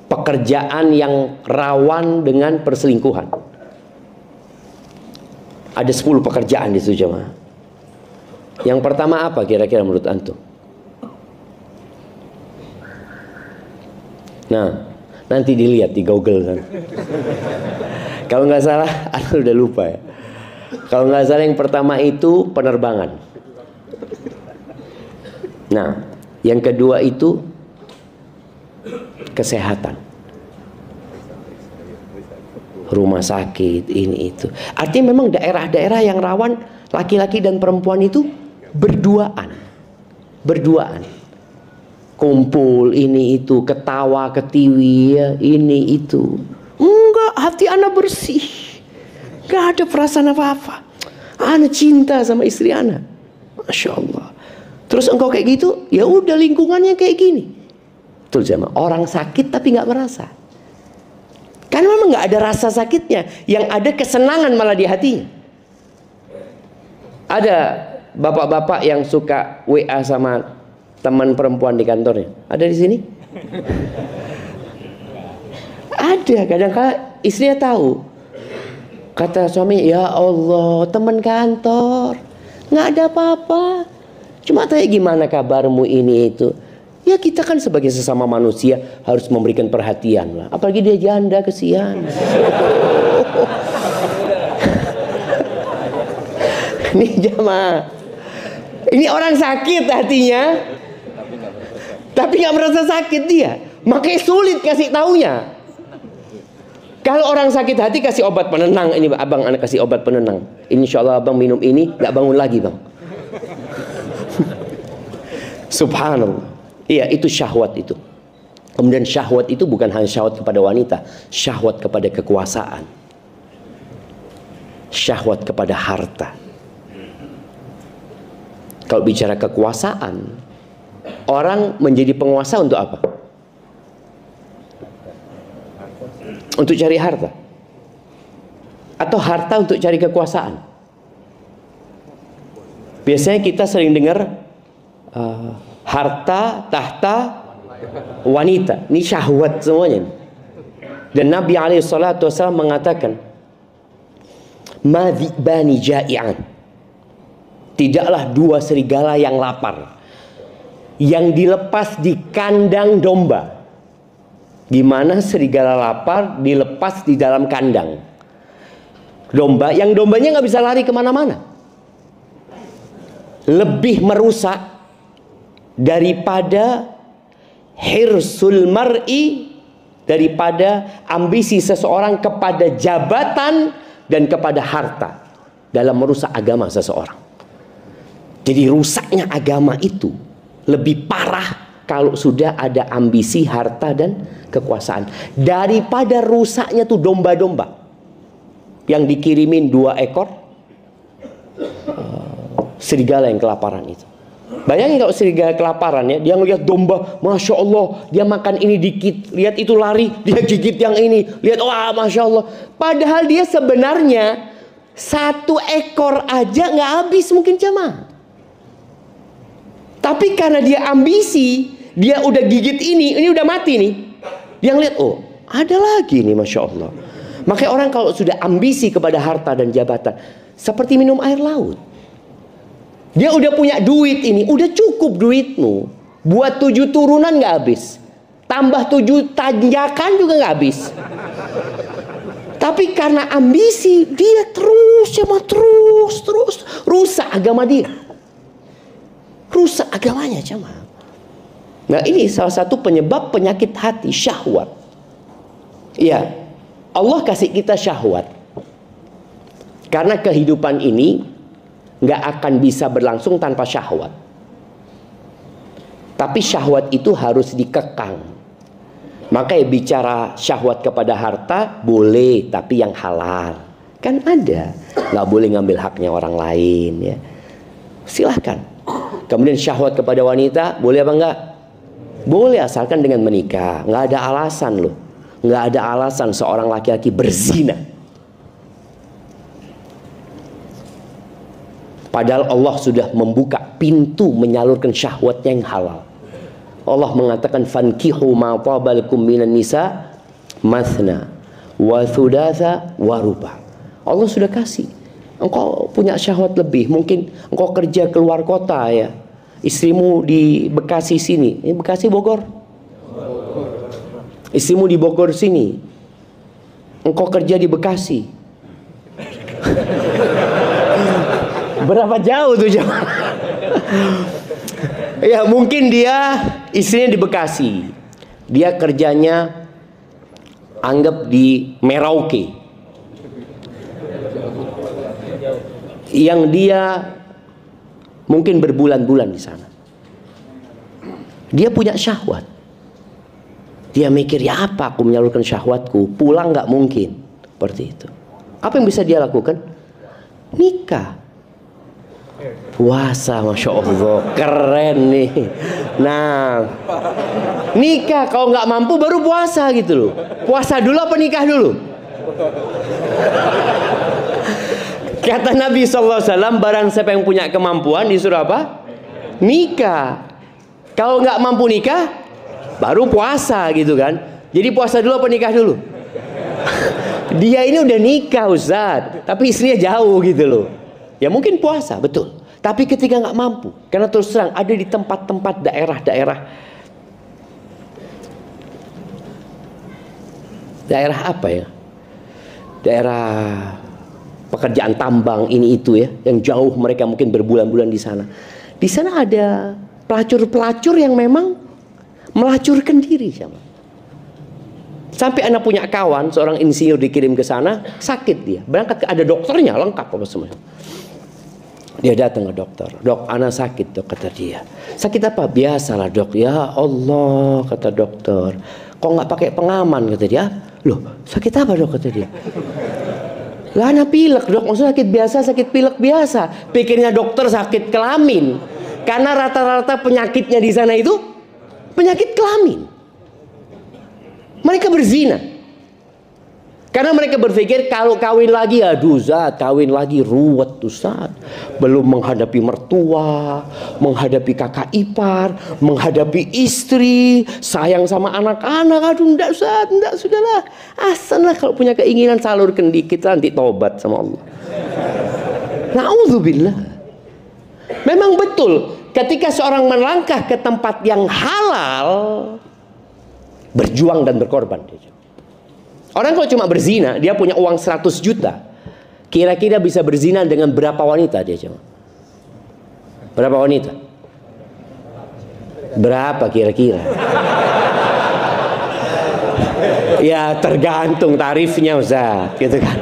pekerjaan yang rawan dengan perselingkuhan, ada 10 pekerjaan di situ jemaah. Yang pertama apa kira-kira menurut antum? Nah, nanti dilihat di Google kan. Kalau nggak salah, aku udah lupa ya. Kalau nggak salah yang pertama itu penerbangan. Nah, yang kedua itu kesehatan. Rumah sakit, ini itu. Artinya memang daerah-daerah yang rawan laki-laki dan perempuan itu berduaan, kumpul ini itu, ketawa ketiwi ya, ini itu. Enggak, hati anak bersih, enggak ada perasaan apa-apa. Anak cinta sama istri anak, masya Allah. Terus engkau kayak gitu, ya udah lingkungannya kayak gini. Betul sama orang sakit tapi nggak merasa. Karena memang nggak ada rasa sakitnya, yang ada kesenangan malah di hatinya. Ada bapak-bapak yang suka WA sama teman perempuan di kantornya. Ada di sini? Ada. Kadang-kadang istrinya tahu. Kata suami, ya Allah, teman kantor, nggak ada apa-apa. Cuma tanya gimana kabarmu ini itu. Ya kita kan sebagai sesama manusia harus memberikan perhatian lah. Apalagi dia janda, kesian. Ini jamaah, ini orang sakit hatinya, tapi nggak merasa sakit dia, makanya sulit kasih taunya. Kalau orang sakit hati kasih obat penenang, ini abang anak kasih obat penenang. Insya Allah abang minum ini nggak bangun lagi bang. Subhanallah. Iya itu syahwat itu. Kemudian syahwat itu bukan hanya syahwat kepada wanita, syahwat kepada kekuasaan, syahwat kepada harta. Kalau bicara kekuasaan, Orang menjadi penguasa untuk apa? Untuk cari harta? Atau harta untuk cari kekuasaan? Biasanya kita sering dengar harta, tahta, wanita. Ini syahwat semuanya. Dan Nabi SAW mengatakan, "Madhibani ja'i'an." Tidaklah dua serigala yang lapar yang dilepas di kandang domba. Gimana serigala lapar dilepas di dalam kandang domba, yang dombanya nggak bisa lari kemana-mana, lebih merusak daripada hirsul mar'i, daripada ambisi seseorang kepada jabatan dan kepada harta dalam merusak agama seseorang. Jadi rusaknya agama itu lebih parah kalau sudah ada ambisi harta dan kekuasaan daripada rusaknya tuh domba-domba yang dikirimin 2 ekor serigala yang kelaparan itu. Bayangin kalau serigala kelaparan ya, dia ngelihat domba, Masya Allah, dia makan ini dikit, lihat itu lari, dia gigit yang ini, lihat, wah Masya Allah. Padahal dia sebenarnya 1 ekor aja nggak habis mungkin jemaah. Tapi karena dia ambisi, dia udah gigit ini udah mati nih. Dia ngeliat, oh ada lagi nih, Masya Allah. Makanya orang kalau sudah ambisi kepada harta dan jabatan, seperti minum air laut. Dia udah punya duit ini, udah cukup duitmu. Buat 7 turunan gak habis. Tambah 7 tanjakan juga gak habis. Tapi karena ambisi, dia terus rusak agama dia. Rusak agamanya jemaah. Nah ini salah satu penyebab penyakit hati, syahwat. Ya, Allah kasih kita syahwat. Karena kehidupan ini nggak akan bisa berlangsung tanpa syahwat. Tapi syahwat itu harus dikekang. Makanya bicara syahwat kepada harta boleh, tapi yang halal. Kan ada, nggak boleh ngambil haknya orang lain ya. Silahkan. Kemudian syahwat kepada wanita boleh apa enggak? Boleh, asalkan dengan menikah. Nggak ada alasan loh. Nggak ada alasan seorang laki-laki berzina. Padahal Allah sudah membuka pintu menyalurkan syahwatnya yang halal. Allah mengatakan, fankihu ma tabalakum minan nisa mathna wa thudatha wa ruba. Allah sudah kasih. Engkau punya syahwat lebih, mungkin engkau kerja keluar kota ya, istrimu di Bekasi sini, ini Bekasi Bogor, istrimu di Bogor sini, engkau kerja di Bekasi. Berapa jauh tuh jauh? Ya mungkin dia istrinya di Bekasi, dia kerjanya anggap di Merauke, yang dia mungkin berbulan-bulan di sana. Dia punya syahwat. Dia mikir, ya apa aku menyalurkan syahwatku? Pulang nggak mungkin. Seperti itu. Apa yang bisa dia lakukan? Nikah. Puasa, Masya Allah. Keren nih. Nah, nikah. Kalau nggak mampu baru puasa gitu loh. Puasa dulu apa nikah dulu? Kata Nabi SAW, barang siapa yang punya kemampuan disuruh apa? Nikah. Kalau nggak mampu nikah, baru puasa gitu kan. Jadi puasa dulu apa nikah dulu? Dia ini udah nikah Ustaz, tapi istrinya jauh gitu loh. Ya mungkin puasa, betul. Tapi ketika nggak mampu, karena terus terang ada di tempat-tempat daerah apa ya? Daerah pekerjaan tambang ini itu ya, yang jauh, mereka mungkin berbulan-bulan di sana. Di sana ada pelacur-pelacur yang memang melacurkan diri sama. Sampai anak punya kawan, seorang insinyur dikirim ke sana, sakit dia. Berangkat ada dokternya, lengkap apa semuanya. Dia datang ke dokter. Dok, anak sakit dok, kata dia. Sakit apa? Biasalah dok. Ya Allah, kata dokter. Kok nggak pakai pengaman, kata dia. Loh, sakit apa dok, kata dia. Lah anak pilek dok, maksudnya sakit biasa, sakit pilek biasa. Pikirnya dokter sakit kelamin. Karena rata-rata penyakitnya di sana itu penyakit kelamin. Mereka berzina. Karena mereka berpikir kalau kawin lagi, aduh Zat, kawin lagi ruwet Ustaz. Belum menghadapi mertua, menghadapi kakak ipar, menghadapi istri, sayang sama anak-anak. Aduh enggak Ustaz, enggak, sudahlah. Asallah kalau punya keinginan salurkan dikit, nanti tobat sama Allah. Na'udzubillah. Memang betul, ketika seorang melangkah ke tempat yang halal, berjuang dan berkorban. Orang kalau cuma berzina, dia punya uang 100 juta. Kira-kira bisa berzina dengan berapa wanita dia cuma? Berapa wanita? Berapa kira-kira? Ya tergantung tarifnya Ustaz, gitu kan.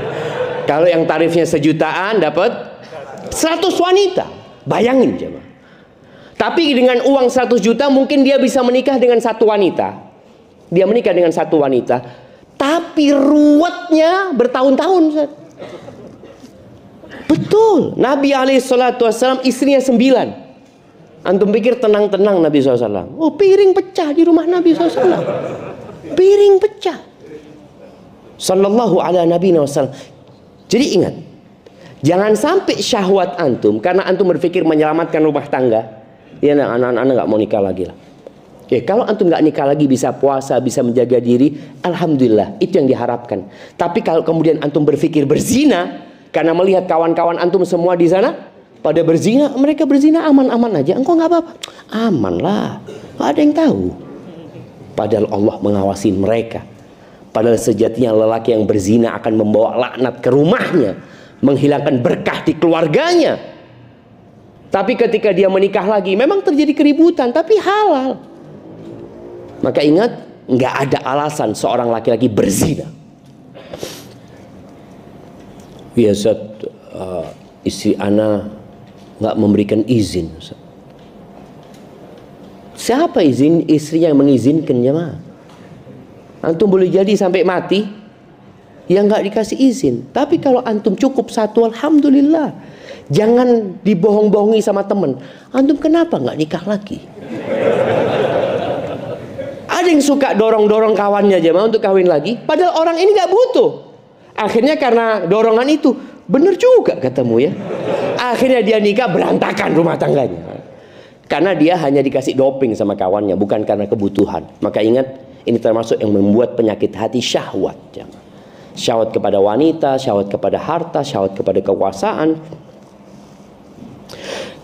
Kalau yang tarifnya sejutaan dapat 100 wanita. Bayangin coba. Tapi dengan uang 100 juta mungkin dia bisa menikah dengan satu wanita. Dia menikah dengan satu wanita. Tapi ruwetnya bertahun-tahun Ustaz. Betul. Nabi SAW istrinya 9. Antum pikir tenang-tenang Nabi SAW. Oh, piring pecah di rumah Nabi SAW. Piring pecah. Sallallahu ala Nabi SAW. Jadi ingat, jangan sampai syahwat antum, karena antum berpikir menyelamatkan rumah tangga. Ya, anak-anak nggak mau nikah lagi lah. Ya, kalau antum nggak nikah lagi, bisa puasa, bisa menjaga diri, alhamdulillah, itu yang diharapkan. Tapi kalau kemudian antum berpikir berzina, karena melihat kawan-kawan antum semua di sana pada berzina, mereka berzina aman-aman aja, engkau nggak apa-apa, aman lah, nggak ada yang tahu. Padahal Allah mengawasi mereka. Padahal sejatinya lelaki yang berzina akan membawa laknat ke rumahnya, menghilangkan berkah di keluarganya. Tapi ketika dia menikah lagi, memang terjadi keributan, tapi halal. Maka ingat, nggak ada alasan seorang laki-laki berzina. Ya Ustaz, istri ana nggak memberikan izin. Ustaz. Siapa izin? Istrinya yang mengizinkan jemaah. Antum boleh jadi sampai mati, yang nggak dikasih izin. Tapi kalau antum cukup satu, alhamdulillah. Jangan dibohong-bohongi sama temen. Antum kenapa nggak nikah lagi? Ada yang suka dorong-dorong kawannya jemaah untuk kawin lagi, padahal orang ini nggak butuh. Akhirnya karena dorongan itu, bener juga katamu ya. Akhirnya dia nikah, berantakan rumah tangganya. Karena dia hanya dikasih doping sama kawannya, bukan karena kebutuhan. Maka ingat, ini termasuk yang membuat penyakit hati syahwat. Syahwat kepada wanita, syahwat kepada harta, syahwat kepada kekuasaan.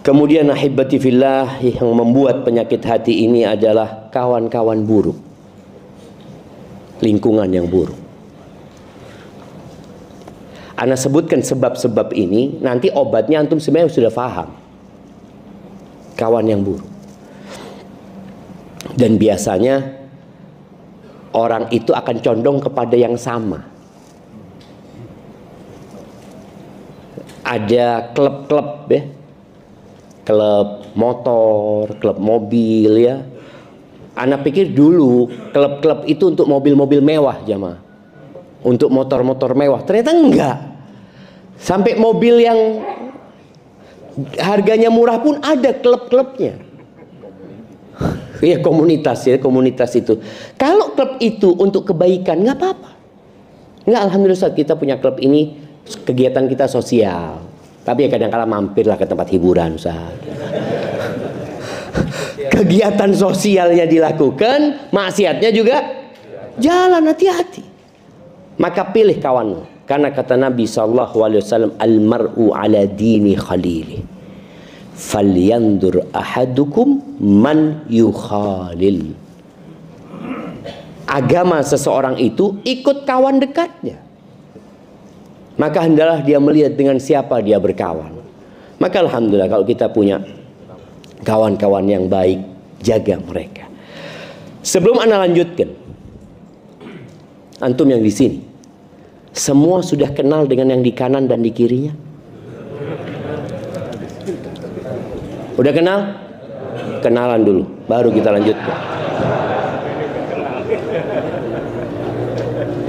Kemudian ahibati fillah, yang membuat penyakit hati ini adalah kawan-kawan buruk, lingkungan yang buruk. Ana sebutkan sebab-sebab ini, nanti obatnya antum sebenarnya sudah paham. Kawan yang buruk. Dan biasanya orang itu akan condong kepada yang sama. Ada klub-klub ya, klub motor, klub mobil ya. Ana pikir dulu klub-klub itu untuk mobil-mobil mewah jamaah, untuk motor-motor mewah. Ternyata enggak. Sampai mobil yang harganya murah pun ada klub-klubnya. Ya komunitas ya, komunitas itu. Kalau klub itu untuk kebaikan nggak apa-apa. Nggak, alhamdulillah Ustaz, kita punya klub ini, kegiatan kita sosial. Tapi ya kadang-kadang mampirlah ke tempat hiburan Ustaz. Kegiatan sosialnya dilakukan, maksiatnya juga jalan, hati-hati. Maka pilih kawanmu. Karena kata Nabi SAW, al-mar'u ala dini khalili. Falyandur ahadukum man yukhalil. Agama seseorang itu ikut kawan dekatnya. Maka hendaklah dia melihat dengan siapa dia berkawan. Maka alhamdulillah kalau kita punya kawan-kawan yang baik, jaga mereka. Sebelum ana lanjutkan, antum yang di sini, semua sudah kenal dengan yang di kanan dan di kirinya? Udah kenal? Kenalan dulu, baru kita lanjutkan.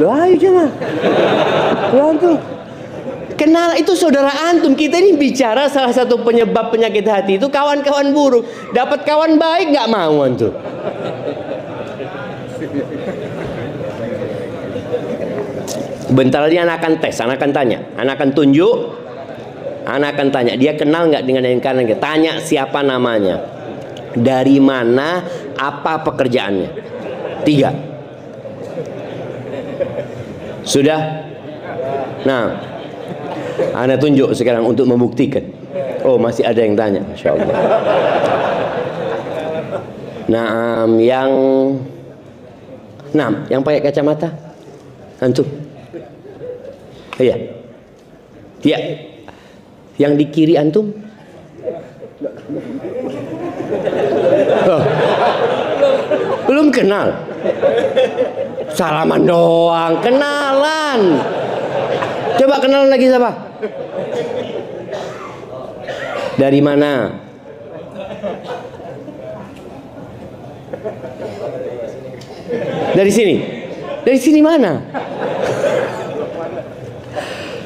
Loh ayo jangan. Loh antum. Kenal, itu saudara antum. Kita ini bicara salah satu penyebab penyakit hati itu kawan-kawan buruk. Dapat kawan baik nggak mau antum. Bentar lagi anak akan tes, anak akan tanya, anak akan tunjuk, anak akan tanya, dia kenal nggak dengan yang kanan? Tanya siapa namanya, dari mana, apa pekerjaannya. 3. Sudah? Nah, Anda tunjuk sekarang untuk membuktikan. Oh, masih ada yang tanya, Masya Allah. Nah, yang pakai kacamata, antum. Iya. Dia. Yang di kiri antum. Oh. Belum kenal. Salaman doang, kenalan. Coba kenalan lagi siapa? Dari mana? Dari sini. Dari sini mana?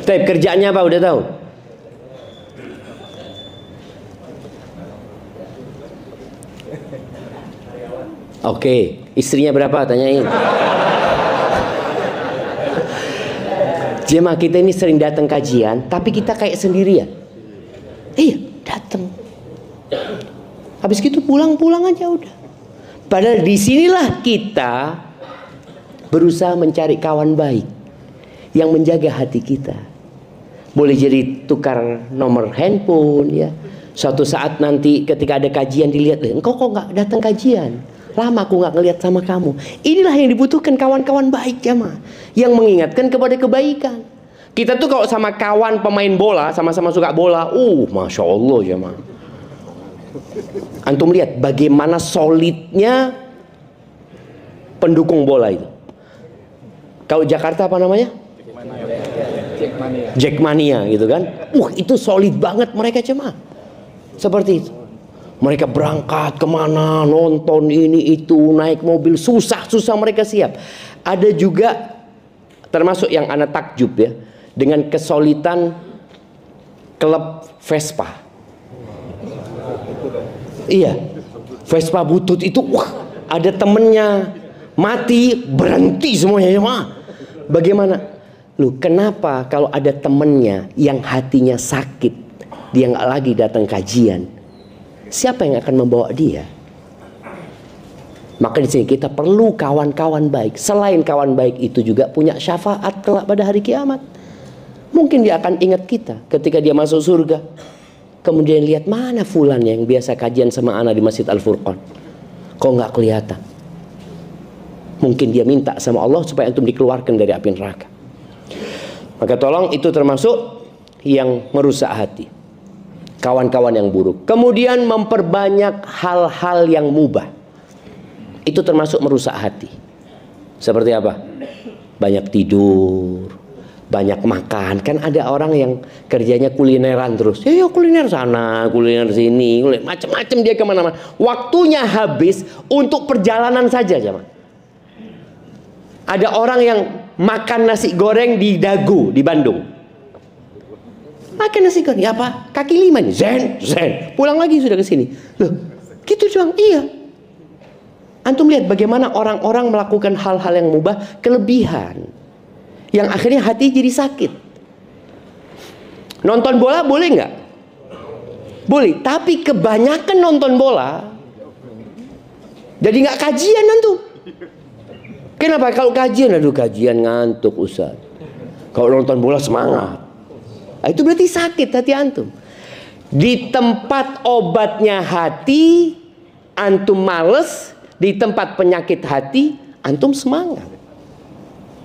Tapi kerjaannya apa? Udah tahu? Oke, istrinya berapa? Tanyain. Jemaah kita ini sering datang kajian, tapi kita kayak sendirian. Iya, datang. Habis gitu pulang aja udah. Padahal disinilah kita berusaha mencari kawan baik yang menjaga hati kita. Boleh jadi tukar nomor handphone ya. Suatu saat nanti ketika ada kajian dilihat, engkau kok nggak datang kajian? Lama aku nggak ngelihat sama kamu. Inilah yang dibutuhkan kawan-kawan baik jemaah, yang mengingatkan kepada kebaikan. Kita tuh kalau sama kawan pemain bola, sama-sama suka bola, Masya Allah jemaah. Antum lihat bagaimana solidnya pendukung bola itu. Kalau Jakarta apa namanya? Jackmania gitu kan. Itu solid banget mereka jemaah. Seperti itu. Mereka berangkat kemana, nonton ini itu, naik mobil, susah mereka siap. Ada juga termasuk yang anak takjub ya, dengan kesolidan klub Vespa. Iya, Vespa butut itu, ada temennya mati, berhenti semuanya ya mah. Bagaimana? Kenapa kalau ada temennya yang hatinya sakit, dia nggak lagi datang kajian? Siapa yang akan membawa dia? Maka di sini kita perlu kawan-kawan baik. Selain kawan baik itu juga punya syafaat kelak pada hari kiamat. Mungkin dia akan ingat kita ketika dia masuk surga. Kemudian lihat mana fulan yang biasa kajian sama ana di Masjid Al-Furqan. Kok nggak kelihatan? Mungkin dia minta sama Allah supaya antum dikeluarkan dari api neraka. Maka tolong, itu termasuk yang merusak hati. Kawan-kawan yang buruk. Kemudian memperbanyak hal-hal yang mubah. Itu termasuk merusak hati. Seperti apa? Banyak tidur, banyak makan. Kan ada orang yang kerjanya kulineran terus. Ya kuliner sana, kuliner sini, macam-macam dia kemana-mana. Waktunya habis untuk perjalanan saja, jemaah. Ada orang yang makan nasi goreng di Dago di Bandung. Makan nasi goreng apa? Kaki 5 nih. Zen. Pulang lagi sudah ke sini. Loh, gitu doang. Iya. Antum lihat bagaimana orang-orang melakukan hal-hal yang mubah kelebihan, yang akhirnya hati jadi sakit. Nonton bola boleh nggak? Boleh. Tapi kebanyakan nonton bola jadi nggak kajian antum. Kenapa? Kalau kajian, kajian ngantuk Ustaz. Kalau nonton bola semangat. Itu berarti sakit hati antum. Di tempat obatnya hati, antum males. Di tempat penyakit hati, antum semangat.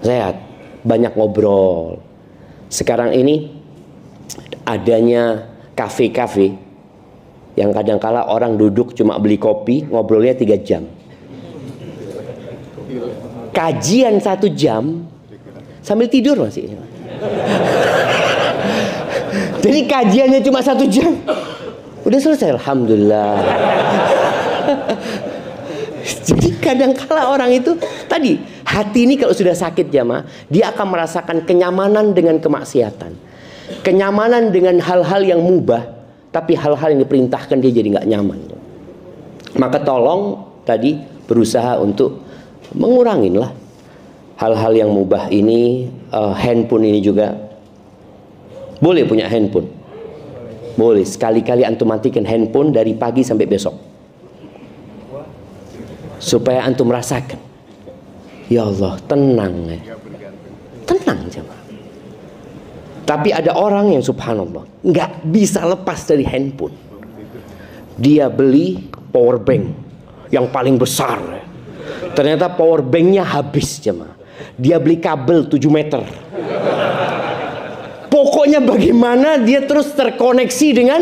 Sehat, banyak ngobrol. Sekarang ini adanya kafe-kafe yang kadang-kala orang duduk cuma beli kopi, ngobrolnya 3 jam. Kajian 1 jam sambil tidur masih. Jadi kajiannya cuma 1 jam, udah selesai, alhamdulillah. Jadi kadang-kala orang itu tadi, hati ini kalau sudah sakit jamaah, dia akan merasakan kenyamanan dengan kemaksiatan. Kenyamanan dengan hal-hal yang mubah, tapi hal-hal yang diperintahkan dia jadi nggak nyaman. Maka tolong tadi berusaha untuk mengurangin lah hal-hal yang mubah ini. Handphone ini juga boleh punya handphone, boleh sekali-kali antum matikan handphone dari pagi sampai besok, supaya antum merasakan, ya Allah, tenang ya. Tenang jemaah. Tapi ada orang yang subhanallah nggak bisa lepas dari handphone. Dia beli power bank yang paling besar, ternyata power banknya habis jemaah. Dia beli kabel 7 meter. Pokoknya bagaimana dia terus terkoneksi dengan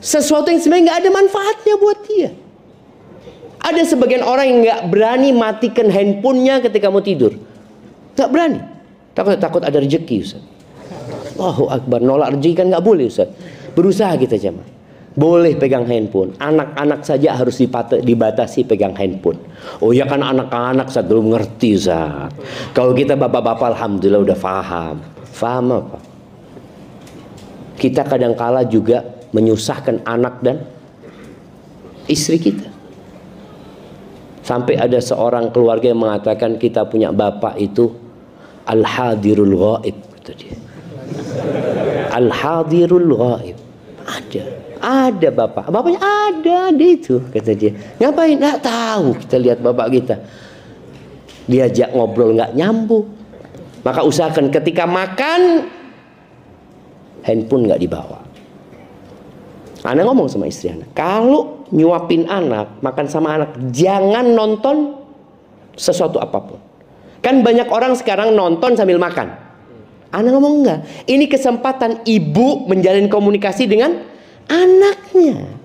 sesuatu yang sebenarnya nggak ada manfaatnya buat dia. Ada sebagian orang yang nggak berani matikan handphonenya ketika mau tidur. Nggak berani. Takut ada rezeki, Ustaz. Allahu Akbar. Nolak rezeki kan nggak boleh, Ustaz. Berusaha kita jemaah. Boleh pegang handphone. Anak-anak saja harus dibatasi pegang handphone. Oh ya kan anak-anak Ustaz belum ngerti, Ustaz. Kalau kita bapak-bapak alhamdulillah udah paham. Paham apa? Kita kadang-kala juga menyusahkan anak dan istri kita. Sampai ada seorang keluarga yang mengatakan kita punya bapak itu al-hadirul ghaib, kata dia. Al-hadirul ghaib. Ada bapaknya ada itu, kata dia. Ngapain? Nggak tahu. Kita lihat bapak kita, diajak ngobrol nggak nyambung. Maka usahakan ketika makan handphone nggak dibawa. Anak ngomong sama istri anak, kalau nyuapin anak, makan sama anak, jangan nonton sesuatu apapun. Kan banyak orang sekarang nonton sambil makan. Anak ngomong enggak. Ini kesempatan ibu menjalin komunikasi dengan anaknya.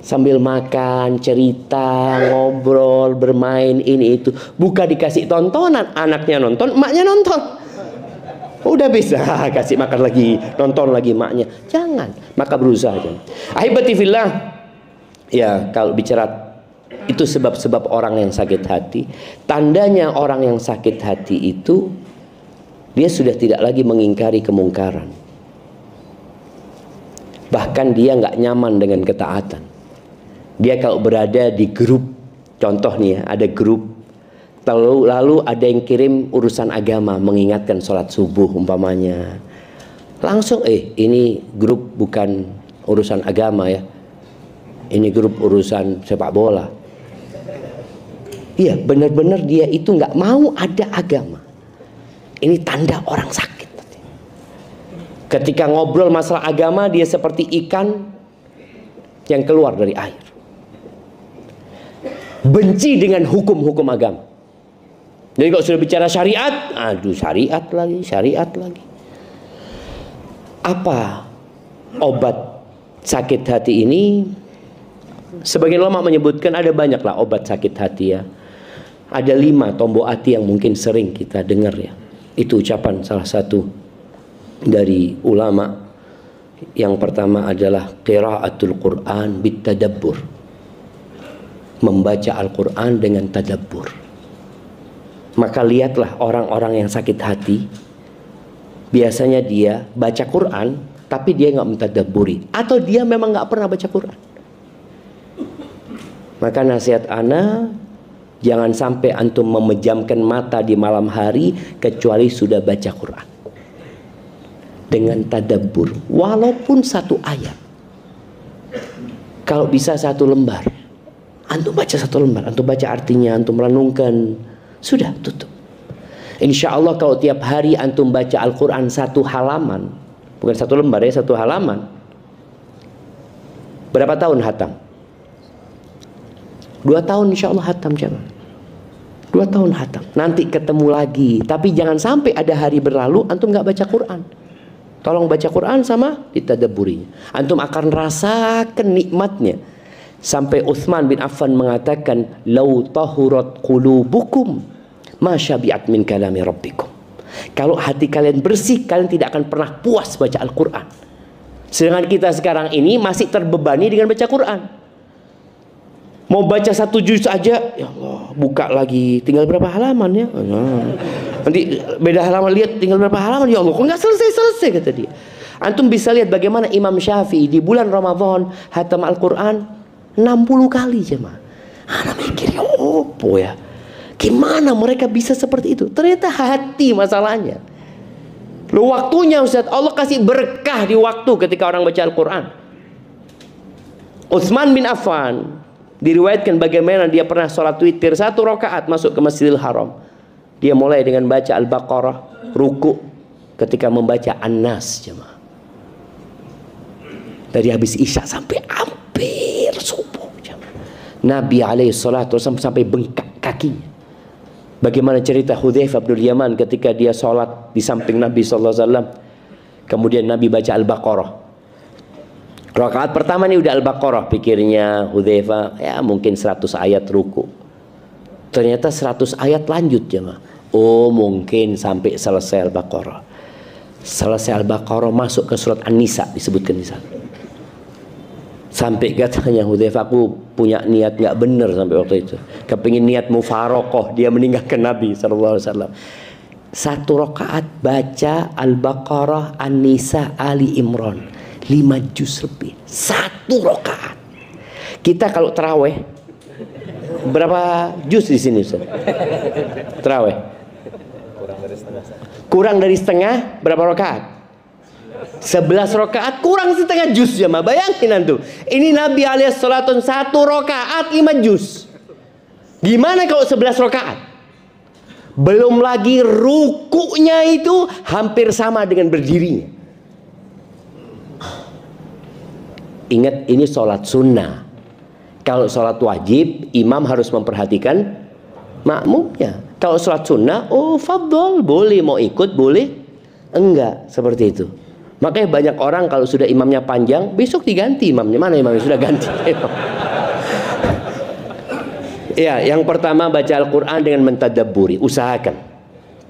Sambil makan, cerita, ngobrol, bermain, ini itu. Bukan dikasih tontonan, anaknya nonton, emaknya nonton. Udah bisa kasih makan lagi, nonton lagi emaknya. Jangan. Maka berusaha aja. Ahibati fillah. Ya, kalau bicara itu sebab-sebab orang yang sakit hati. Tandanya orang yang sakit hati itu dia sudah tidak lagi mengingkari kemungkaran. Bahkan dia nggak nyaman dengan ketaatan. Dia kalau berada di grup, contoh nih ya, ada grup, lalu ada yang kirim urusan agama, mengingatkan sholat subuh umpamanya. Langsung, ini grup bukan urusan agama ya. Ini grup urusan sepak bola. Iya, benar-benar dia itu nggak mau ada agama. Ini tanda orang sakit. Ketika ngobrol masalah agama, dia seperti ikan yang keluar dari air. Benci dengan hukum-hukum agama. Jadi kalau sudah bicara syariat, aduh syariat lagi. Apa obat sakit hati ini? Sebagian ulama menyebutkan ada banyaklah obat sakit hati ya. Ada 5 tombok hati yang mungkin sering kita dengar ya. Itu ucapan salah satu dari ulama. Yang pertama adalah qiraatul Quran bitadabbur. Membaca Al-Quran dengan tadabbur. Maka lihatlah orang-orang yang sakit hati, biasanya dia baca Quran tapi dia nggak mentadabburi, atau dia memang nggak pernah baca Quran. Maka nasihat ana, jangan sampai antum memejamkan mata di malam hari kecuali sudah baca Quran dengan tadabbur, walaupun 1 ayat. Kalau bisa 1 lembar, antum baca 1 lembar, antum baca artinya, antum renungkan, sudah tutup. Insya Allah kalau tiap hari antum baca Al-Quran 1 halaman, bukan 1 lembar ya, 1 halaman, berapa tahun hatam? 2 tahun insya Allah hatam jemaah. 2 tahun hatam. Nanti ketemu lagi. Tapi jangan sampai ada hari berlalu antum nggak baca Quran. Tolong baca Quran sama ditadabburinya. Antum akan rasakan nikmatnya. Sampai Utsman bin Affan mengatakan, "Lau tahurat qulubukum ma syabi'at min kalami rabbikum." Kalau hati kalian bersih, kalian tidak akan pernah puas baca Al-Quran. Sedangkan kita sekarang ini masih terbebani dengan baca Quran. Mau baca 1 juz aja, ya Allah, buka lagi, tinggal berapa halaman ya? Nanti beda halaman, lihat tinggal berapa halaman, ya Allah kok nggak selesai kata dia. Antum bisa lihat bagaimana Imam Syafi'i di bulan Ramadan hatam Al-Quran 60 kali jemaah. Anak mikir ya opo ya, gimana mereka bisa seperti itu? Ternyata hati masalahnya. Lu waktunya Ustaz, Allah kasih berkah di waktu ketika orang baca Al-Quran. Utsman bin Affan diriwayatkan bagaimana dia pernah sholat witir 1 rakaat masuk ke Masjidil Haram. Dia mulai dengan baca Al-Baqarah, ruku ketika membaca An-Nas jemaah. Dari habis Isya sampai hampir subuh jemaah. Nabi alaihissalatu wasallam sampai bengkak kakinya. Bagaimana cerita Hudzaifah bin Yaman ketika dia sholat di samping Nabi sallallahu alaihi wasallam. Kemudian Nabi baca Al-Baqarah. Rakaat pertama ini udah Al-Baqarah, pikirnya Hudzaifah ya mungkin 100 ayat ruku. Ternyata 100 ayat lanjut jemaah. Oh mungkin sampai selesai Al-Baqarah. Selesai Al-Baqarah masuk ke surat An-Nisa disebutkan di sana. Sampai katanya Hudzaifah, aku punya niat nggak benar sampai waktu itu. Kepingin niat mufarokoh, dia meninggalkan Nabi sallallahu alaihi wasallam. 1 rakaat baca Al-Baqarah, An-Nisa, Ali Imran. 5 juz lebih 1 rakaat. Kita kalau taraweh berapa juz di sini Ustaz? Taraweh kurang dari setengah berapa rakaat? 11 rakaat kurang setengah juz ya mah. Bayangin antum. Ini Nabi alaihissalatu 1 rakaat 5 juz. Gimana kalau 11 rakaat? Belum lagi rukunya itu hampir sama dengan berdirinya. Ingat ini sholat sunnah. Kalau sholat wajib, imam harus memperhatikan makmumnya. Kalau sholat sunnah, oh fadol, boleh mau ikut, boleh enggak, seperti itu. Makanya banyak orang kalau sudah imamnya panjang, besok diganti imamnya. Mana imamnya sudah ganti? Ya, yang pertama baca Al-Quran dengan mentadabburi. Usahakan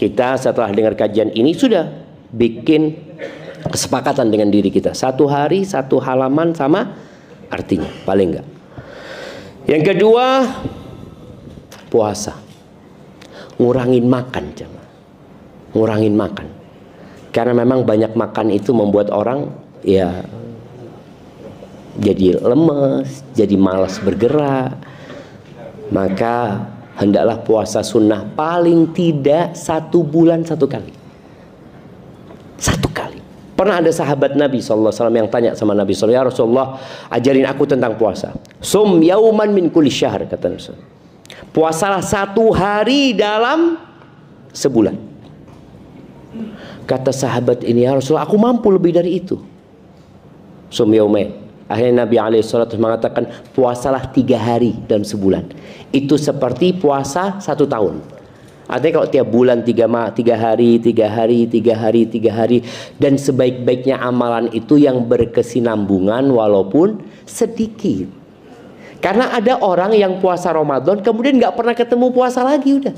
kita setelah dengar kajian ini sudah bikin kesepakatan dengan diri kita. 1 hari 1 halaman sama artinya paling enggak. Yang kedua, puasa. Ngurangin makan jangan. Ngurangin makan. Karena memang banyak makan itu membuat orang ya jadi lemes, jadi malas bergerak. Maka hendaklah puasa sunnah paling tidak 1 bulan 1 kali. 1 kali. Pernah ada sahabat Nabi SAW yang tanya sama Nabi SAW, ya Rasulullah, ajarin aku tentang puasa. Sum yauman min kulli syahr, kata Nabi. Puasalah 1 hari dalam sebulan. Kata sahabat ini, ya Rasulullah, aku mampu lebih dari itu. Sum yaumain. Akhirnya Nabi SAW mengatakan, puasalah 3 hari dalam sebulan. Itu seperti puasa 1 tahun. Artinya kalau tiap bulan 3 hari, 3 hari, 3 hari, 3 hari. Dan sebaik-baiknya amalan itu yang berkesinambungan walaupun sedikit. Karena ada orang yang puasa Ramadan kemudian nggak pernah ketemu puasa lagi udah.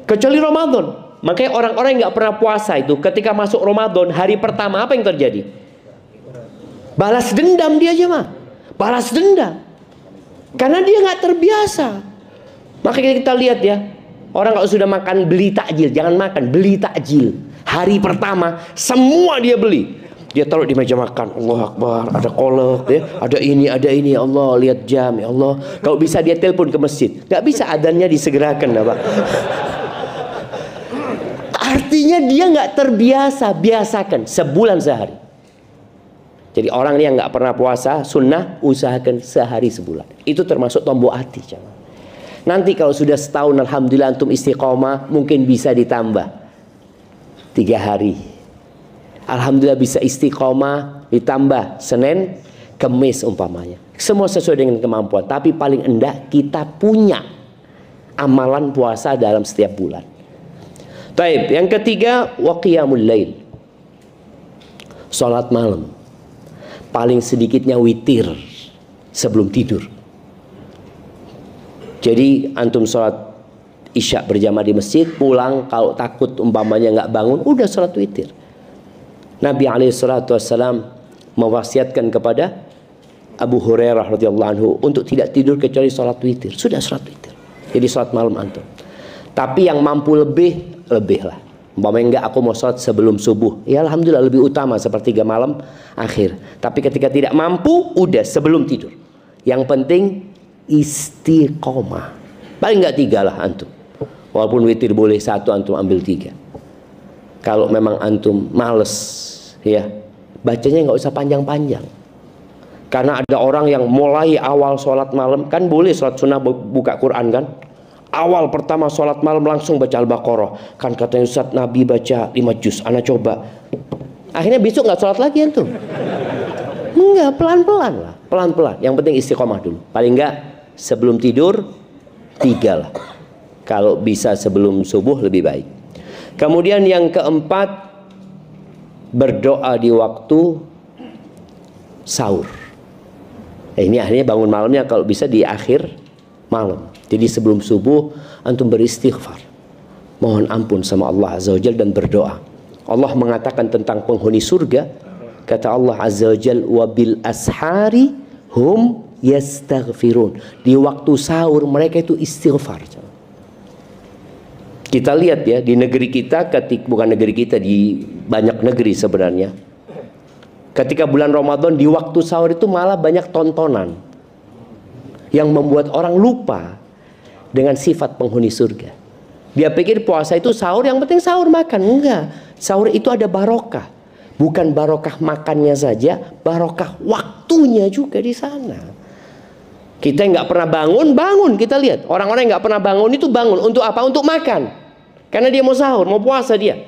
Kecuali Ramadan. Makanya orang-orang yang nggak pernah puasa itu ketika masuk Ramadan hari pertama apa yang terjadi? Balas dendam dia aja mah. Balas dendam. Karena dia nggak terbiasa. Makanya kita lihat ya. Orang kalau sudah makan beli takjil, jangan makan, beli takjil. Hari pertama semua dia beli. Dia taruh di meja makan. Allah Akbar, ada kolak ya, ada ini, ya Allah, lihat jam, ya Allah. Kalau bisa dia telepon ke masjid. Gak bisa adanya disegerakan, Pak. Artinya dia nggak terbiasa, biasakan sebulan sehari. Jadi orang yang nggak pernah puasa sunnah usahakan sehari sebulan. Itu termasuk tombol hati, jangan. Nanti kalau sudah setahun alhamdulillah antum istiqomah mungkin bisa ditambah 3 hari. Alhamdulillah bisa istiqomah ditambah Senin, Kamis umpamanya. Semua sesuai dengan kemampuan. Tapi paling enggak kita punya amalan puasa dalam setiap bulan. Taib. Yang ketiga, wa qiyamul lail. Salat malam. Paling sedikitnya witir sebelum tidur. Jadi antum sholat isya berjamaah di masjid, pulang kalau takut umpamanya nggak bangun, udah sholat witir. Nabi SAW mewasiatkan kepada Abu Hurairah radhiyallahu anhu untuk tidak tidur kecuali sholat witir. Sudah sholat witir. Jadi sholat malam antum. Tapi yang mampu lebih lebih lah. Umpamanya enggak aku mau sholat sebelum subuh, ya alhamdulillah lebih utama sepertiga malam akhir. Tapi ketika tidak mampu, udah sebelum tidur. Yang penting istiqomah. Paling enggak 3 lah antum. Walaupun witir boleh 1, antum ambil 3. Kalau memang antum males, ya bacanya nggak usah panjang-panjang. Karena ada orang yang mulai awal sholat malam, kan boleh sholat sunnah buka Quran kan. Awal pertama sholat malam langsung baca Al-Baqarah. Kan katanya Ustaz Nabi baca 5 juz, ana coba. Akhirnya besok nggak sholat lagi antum. Enggak, pelan-pelan lah, pelan-pelan. Yang penting istiqomah dulu. Paling enggak sebelum tidur 3 lah. Kalau bisa sebelum subuh lebih baik. Kemudian yang keempat, berdoa di waktu sahur. Ini akhirnya bangun malamnya kalau bisa di akhir malam. Jadi sebelum subuh antum beristighfar, mohon ampun sama Allah Azza wa Jalla dan berdoa. Allah mengatakan tentang penghuni surga, kata Allah Azza wa Jalla, wa bil ashari hum yastaghfirun. Di waktu sahur mereka itu istighfar. Kita lihat ya di negeri kita, bukan negeri kita, di banyak negeri sebenarnya. Ketika bulan Ramadan di waktu sahur itu malah banyak tontonan yang membuat orang lupa dengan sifat penghuni surga. Dia pikir puasa itu sahur, yang penting sahur makan. Enggak, sahur itu ada barokah. Bukan barokah makannya saja, barokah waktunya juga di sana. Kita nggak pernah bangun, kita lihat orang-orang yang nggak pernah bangun itu bangun untuk apa? Untuk makan, karena dia mau sahur, mau puasa dia.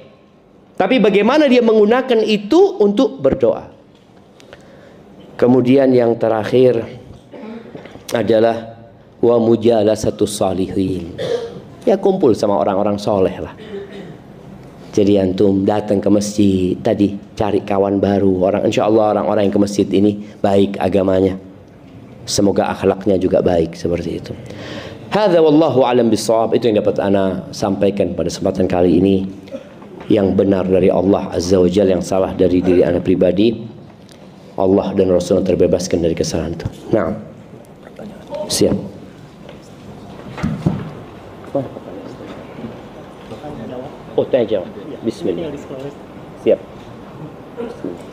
Tapi bagaimana dia menggunakan itu untuk berdoa. Kemudian yang terakhir adalah wa mujalasatus salihin. Ya kumpul sama orang-orang soleh lah. Jadi antum datang ke masjid tadi, cari kawan baru. Insya Allah orang-orang yang ke masjid ini baik agamanya. Semoga akhlaknya juga baik seperti itu. Hadza wallahu alam bissawab. Itu yang dapat ana sampaikan pada kesempatan kali ini. Yang benar dari Allah Azza wa Jalla, yang salah dari diri ana pribadi. Allah dan Rasulullah terbebaskan dari kesalahan itu. Nah, siap. Oh, tanya jawab. Bismillah. Siap. Bismillah.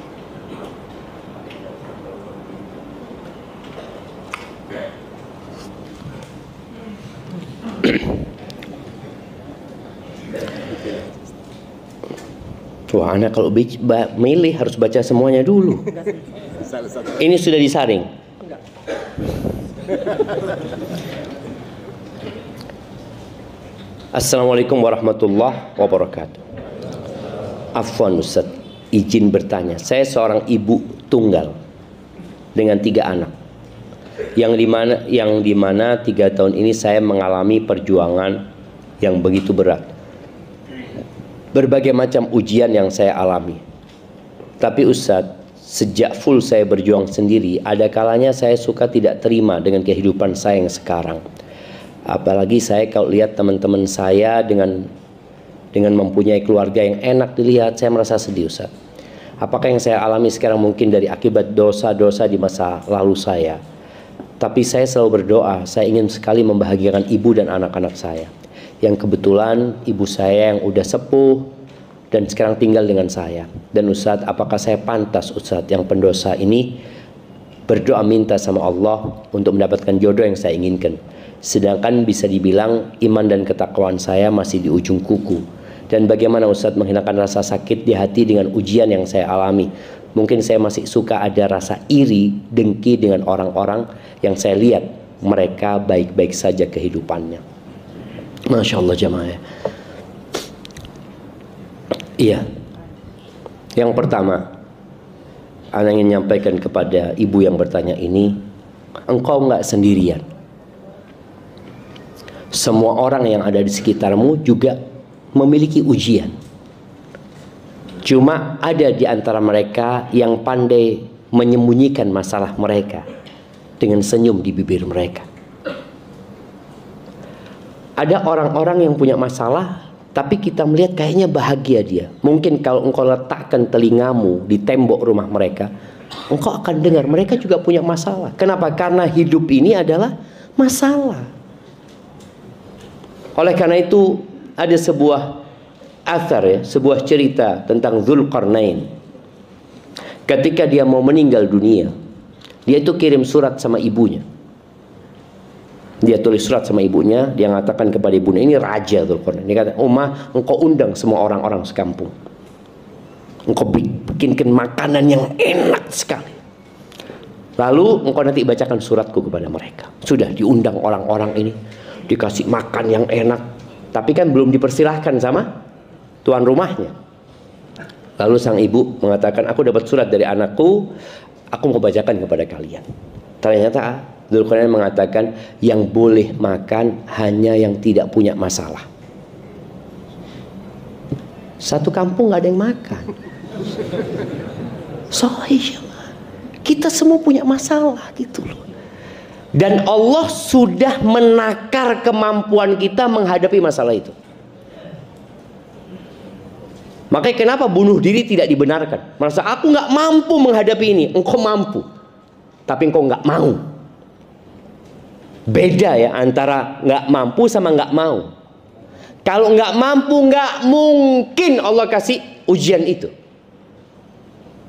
Wah, anak kalau milih harus baca semuanya dulu. Ini sudah disaring. Assalamualaikum warahmatullahi wabarakatuh. Afwan Ustaz, izin bertanya. Saya seorang ibu tunggal dengan 3 anak. Yang dimana 3 tahun ini saya mengalami perjuangan yang begitu berat. Berbagai macam ujian yang saya alami. Tapi Ustaz, sejak full saya berjuang sendiri, ada kalanya saya suka tidak terima dengan kehidupan saya yang sekarang. Apalagi saya kalau lihat teman-teman saya dengan mempunyai keluarga yang enak dilihat, saya merasa sedih Ustaz. Apakah yang saya alami sekarang mungkin dari akibat dosa-dosa di masa lalu saya? Tapi saya selalu berdoa, saya ingin sekali membahagiakan ibu dan anak-anak saya. Yang kebetulan ibu saya yang udah sepuh dan sekarang tinggal dengan saya. Dan Ustaz, apakah saya pantas Ustaz yang pendosa ini berdoa minta sama Allah untuk mendapatkan jodoh yang saya inginkan? Sedangkan bisa dibilang iman dan ketakwaan saya masih di ujung kuku. Dan bagaimana Ustaz menghilangkan rasa sakit di hati dengan ujian yang saya alami? Mungkin saya masih suka ada rasa iri, dengki dengan orang-orang yang saya lihat mereka baik-baik saja kehidupannya. Masya Allah jamaah. Iya. Yang pertama, ana ingin menyampaikan kepada ibu yang bertanya ini, engkau nggak sendirian. Semua orang yang ada di sekitarmu juga memiliki ujian. Cuma ada di antara mereka yang pandai menyembunyikan masalah mereka dengan senyum di bibir mereka. Ada orang-orang yang punya masalah, tapi kita melihat kayaknya bahagia dia. Mungkin kalau engkau letakkan telingamu di tembok rumah mereka, engkau akan dengar mereka juga punya masalah. Kenapa? Karena hidup ini adalah masalah. Oleh karena itu, ada sebuah athar ya, sebuah cerita tentang Dzulqarnain. Ketika dia mau meninggal dunia, dia itu kirim surat sama ibunya. Dia tulis surat sama ibunya, dia mengatakan kepada ibunya, ini raja Dzulqarnain. Dia kata, "Ummah, engkau undang semua orang-orang sekampung. Engkau bikinkan makanan yang enak sekali. Lalu engkau nanti bacakan suratku kepada mereka." Sudah diundang orang-orang ini, dikasih makan yang enak, tapi kan belum dipersilahkan sama tuan rumahnya. Lalu sang ibu mengatakan, "Aku dapat surat dari anakku, aku mau bacakan kepada kalian." Ternyata Dzulqarnain mengatakan, yang boleh makan hanya yang tidak punya masalah. Satu kampung nggak ada yang makan. Sahih, kita semua punya masalah gitu loh. Dan Allah sudah menakar kemampuan kita menghadapi masalah itu. Makanya kenapa bunuh diri tidak dibenarkan? Merasa aku nggak mampu menghadapi ini. Engkau mampu, tapi engkau nggak mau. Beda ya antara nggak mampu sama nggak mau. Kalau nggak mampu, nggak mungkin Allah kasih ujian itu.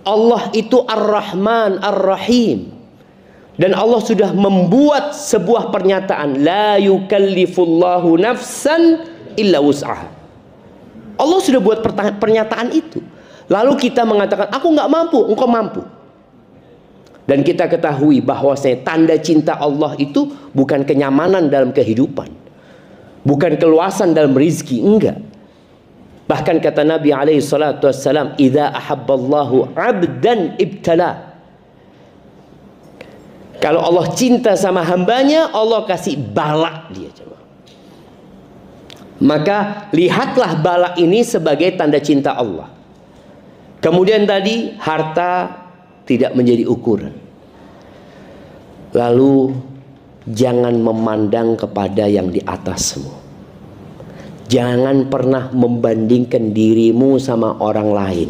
Allah itu Ar-Rahman Ar-Rahim. Dan Allah sudah membuat sebuah pernyataan, la yukallifullahu nafsan illa wus'aha. Allah sudah buat pernyataan itu. Lalu kita mengatakan, aku nggak mampu, engkau mampu. Dan kita ketahui bahwasanya tanda cinta Allah itu bukan kenyamanan dalam kehidupan, bukan keluasan dalam rizki, enggak. Bahkan kata Nabi alaihi salatu wassalam, idza ahabballahu 'abdan ibtala. Kalau Allah cinta sama hambanya, Allah kasih bala dia. Maka lihatlah bala ini sebagai tanda cinta Allah. Kemudian tadi harta tidak menjadi ukuran. Lalu jangan memandang kepada yang di atasmu. Jangan pernah membandingkan dirimu sama orang lain.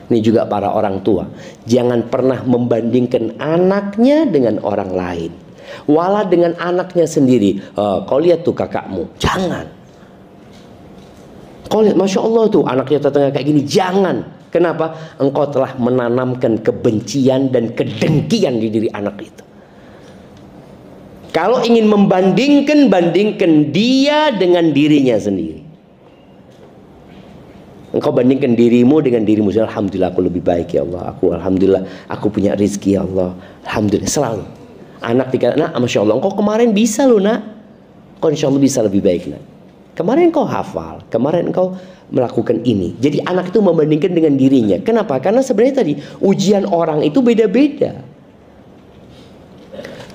Ini juga para orang tua. Jangan pernah membandingkan anaknya dengan orang lain. Walau dengan anaknya sendiri. Kau lihat tuh kakakmu. Jangan. Kau lihat, Masya Allah tuh anaknya tetangga kayak gini. Jangan. Kenapa? Engkau telah menanamkan kebencian dan kedengkian di diri anak itu. Kalau ingin membandingkan, bandingkan dia dengan dirinya sendiri. Engkau bandingkan dirimu dengan dirimu sendiri. Alhamdulillah aku lebih baik ya Allah. Alhamdulillah aku punya rezeki ya Allah. Alhamdulillah selalu. Anak dikatakan, nak, Masya Allah engkau kemarin bisa loh nak. Engkau insya Allah bisa lebih baik nak. Kemarin engkau hafal. Kemarin engkau melakukan ini. Jadi anak itu membandingkan dengan dirinya. Kenapa? Karena sebenarnya tadi ujian orang itu beda-beda.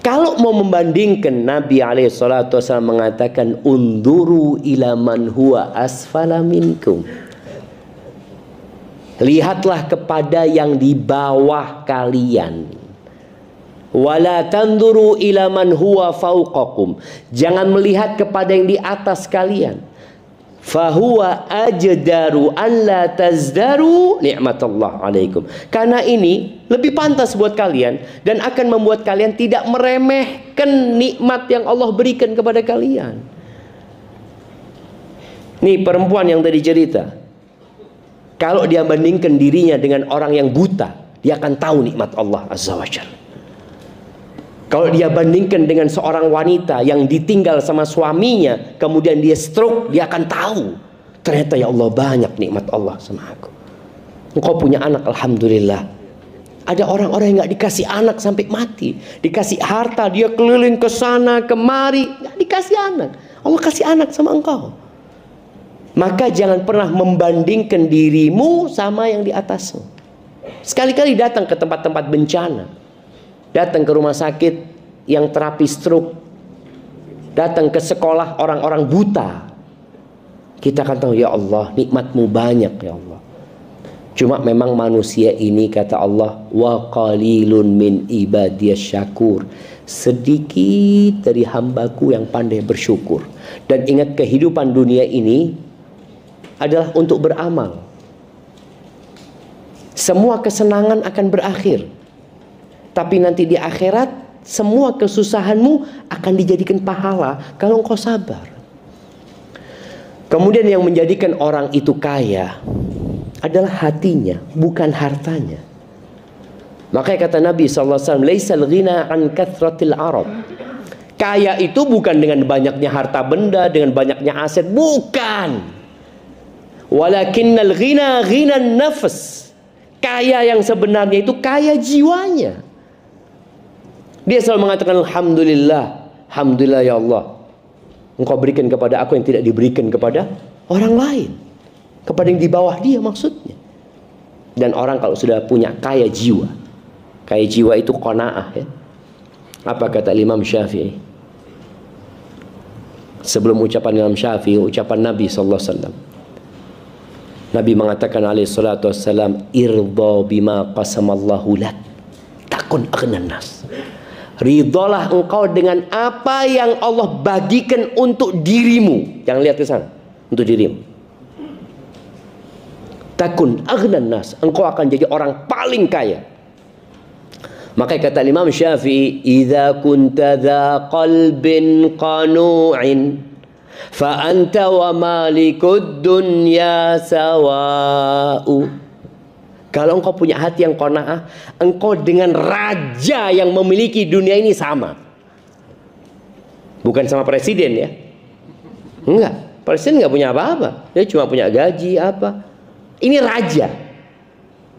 Kalau mau membandingkan, Nabi alaihissalatu wassalam mengatakan, unduru ila man huwa asfala minkum. Lihatlah kepada yang di bawah kalian. Wala tanduru ila man huwa fauqakum. Jangan melihat kepada yang di atas kalian. Fahuwa ajdaru an la tazdaru ni'matallah alaikum. Karena ini lebih pantas buat kalian dan akan membuat kalian tidak meremehkan nikmat yang Allah berikan kepada kalian. Nih perempuan yang tadi cerita. Kalau dia bandingkan dirinya dengan orang yang buta, dia akan tahu nikmat Allah Azza wa Jalla. Kalau dia bandingkan dengan seorang wanita yang ditinggal sama suaminya, kemudian dia stroke, dia akan tahu. Ternyata ya Allah banyak nikmat Allah sama aku. Engkau punya anak, Alhamdulillah. Ada orang-orang yang gak dikasih anak sampai mati. Dikasih harta, dia keliling ke sana, kemari. Gak dikasih anak. Allah kasih anak sama engkau. Maka jangan pernah membandingkan dirimu sama yang di atasmu. Sekali-kali datang ke tempat-tempat bencana. Datang ke rumah sakit yang terapi stroke. Datang ke sekolah orang-orang buta. Kita akan tahu, ya Allah, nikmatmu banyak ya Allah. Cuma memang manusia ini, kata Allah, wa qalilun min ibadiyas syakur. Sedikit dari hambaku yang pandai bersyukur. Dan ingat, kehidupan dunia ini adalah untuk beramal. Semua kesenangan akan berakhir. Tapi nanti di akhirat semua kesusahanmu akan dijadikan pahala kalau engkau sabar. Kemudian yang menjadikan orang itu kaya adalah hatinya, bukan hartanya. Makanya kata Nabi SAW, laisal ghina an kathratil arab. Kaya itu bukan dengan banyaknya harta benda, dengan banyaknya aset, bukan. Walakinnal ghina ghinan nafs. Kaya yang sebenarnya itu kaya jiwanya. Dia selalu mengatakan alhamdulillah, alhamdulillah ya Allah, Engkau berikan kepada aku yang tidak diberikan kepada orang lain, kepada yang di bawah dia maksudnya. Dan orang kalau sudah punya kaya jiwa itu qanaah ya. Apa kata Imam Syafi'i? Sebelum ucapan Imam Syafi'i, ucapan Nabi SAW. Nabi mengatakan alaihi salatu wassalam, irda bima qasamallahu lak takun aghnan nas. Ridhalah engkau dengan apa yang Allah bagikan untuk dirimu. Jangan lihat ke sana, untuk dirimu. Takun aghnan nas, engkau akan jadi orang paling kaya. Maka kata Imam Syafi'i, idza kunta dza qalbin qanu'in fa anta wa malikud dunya sawa'u. Kalau engkau punya hati yang qanaah, engkau dengan raja yang memiliki dunia ini sama. Bukan sama presiden ya. Enggak, presiden enggak punya apa-apa. Dia cuma punya gaji apa. Ini raja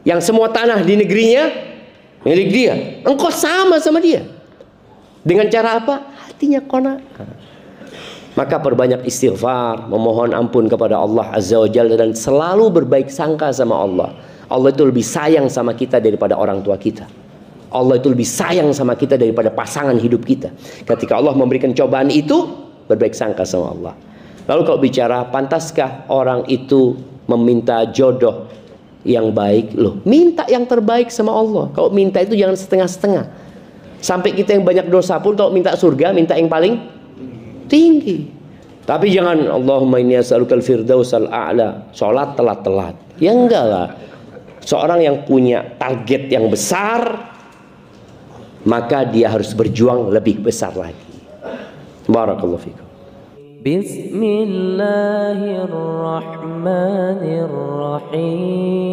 yang semua tanah di negerinya milik dia. Engkau sama dia. Dengan cara apa? Hatinya qanaah. Maka perbanyak istighfar, memohon ampun kepada Allah Azza wa Jalla, dan selalu berbaik sangka sama Allah. Allah itu lebih sayang sama kita daripada orang tua kita. Allah itu lebih sayang sama kita daripada pasangan hidup kita. Ketika Allah memberikan cobaan itu, berbaik sangka sama Allah. Lalu kalau bicara pantaskah orang itu meminta jodoh yang baik? Loh, minta yang terbaik sama Allah. Kalau minta itu jangan setengah-setengah. Sampai kita yang banyak dosa pun kalau minta surga, minta yang paling tinggi. Tapi jangan Allahumma inni as'alukal firdausal a'la, sholat telat-telat. Ya enggak lah. Seorang yang punya target yang besar, maka dia harus berjuang lebih besar lagi. Barakallahu fikum. Bismillahirrahmanirrahim.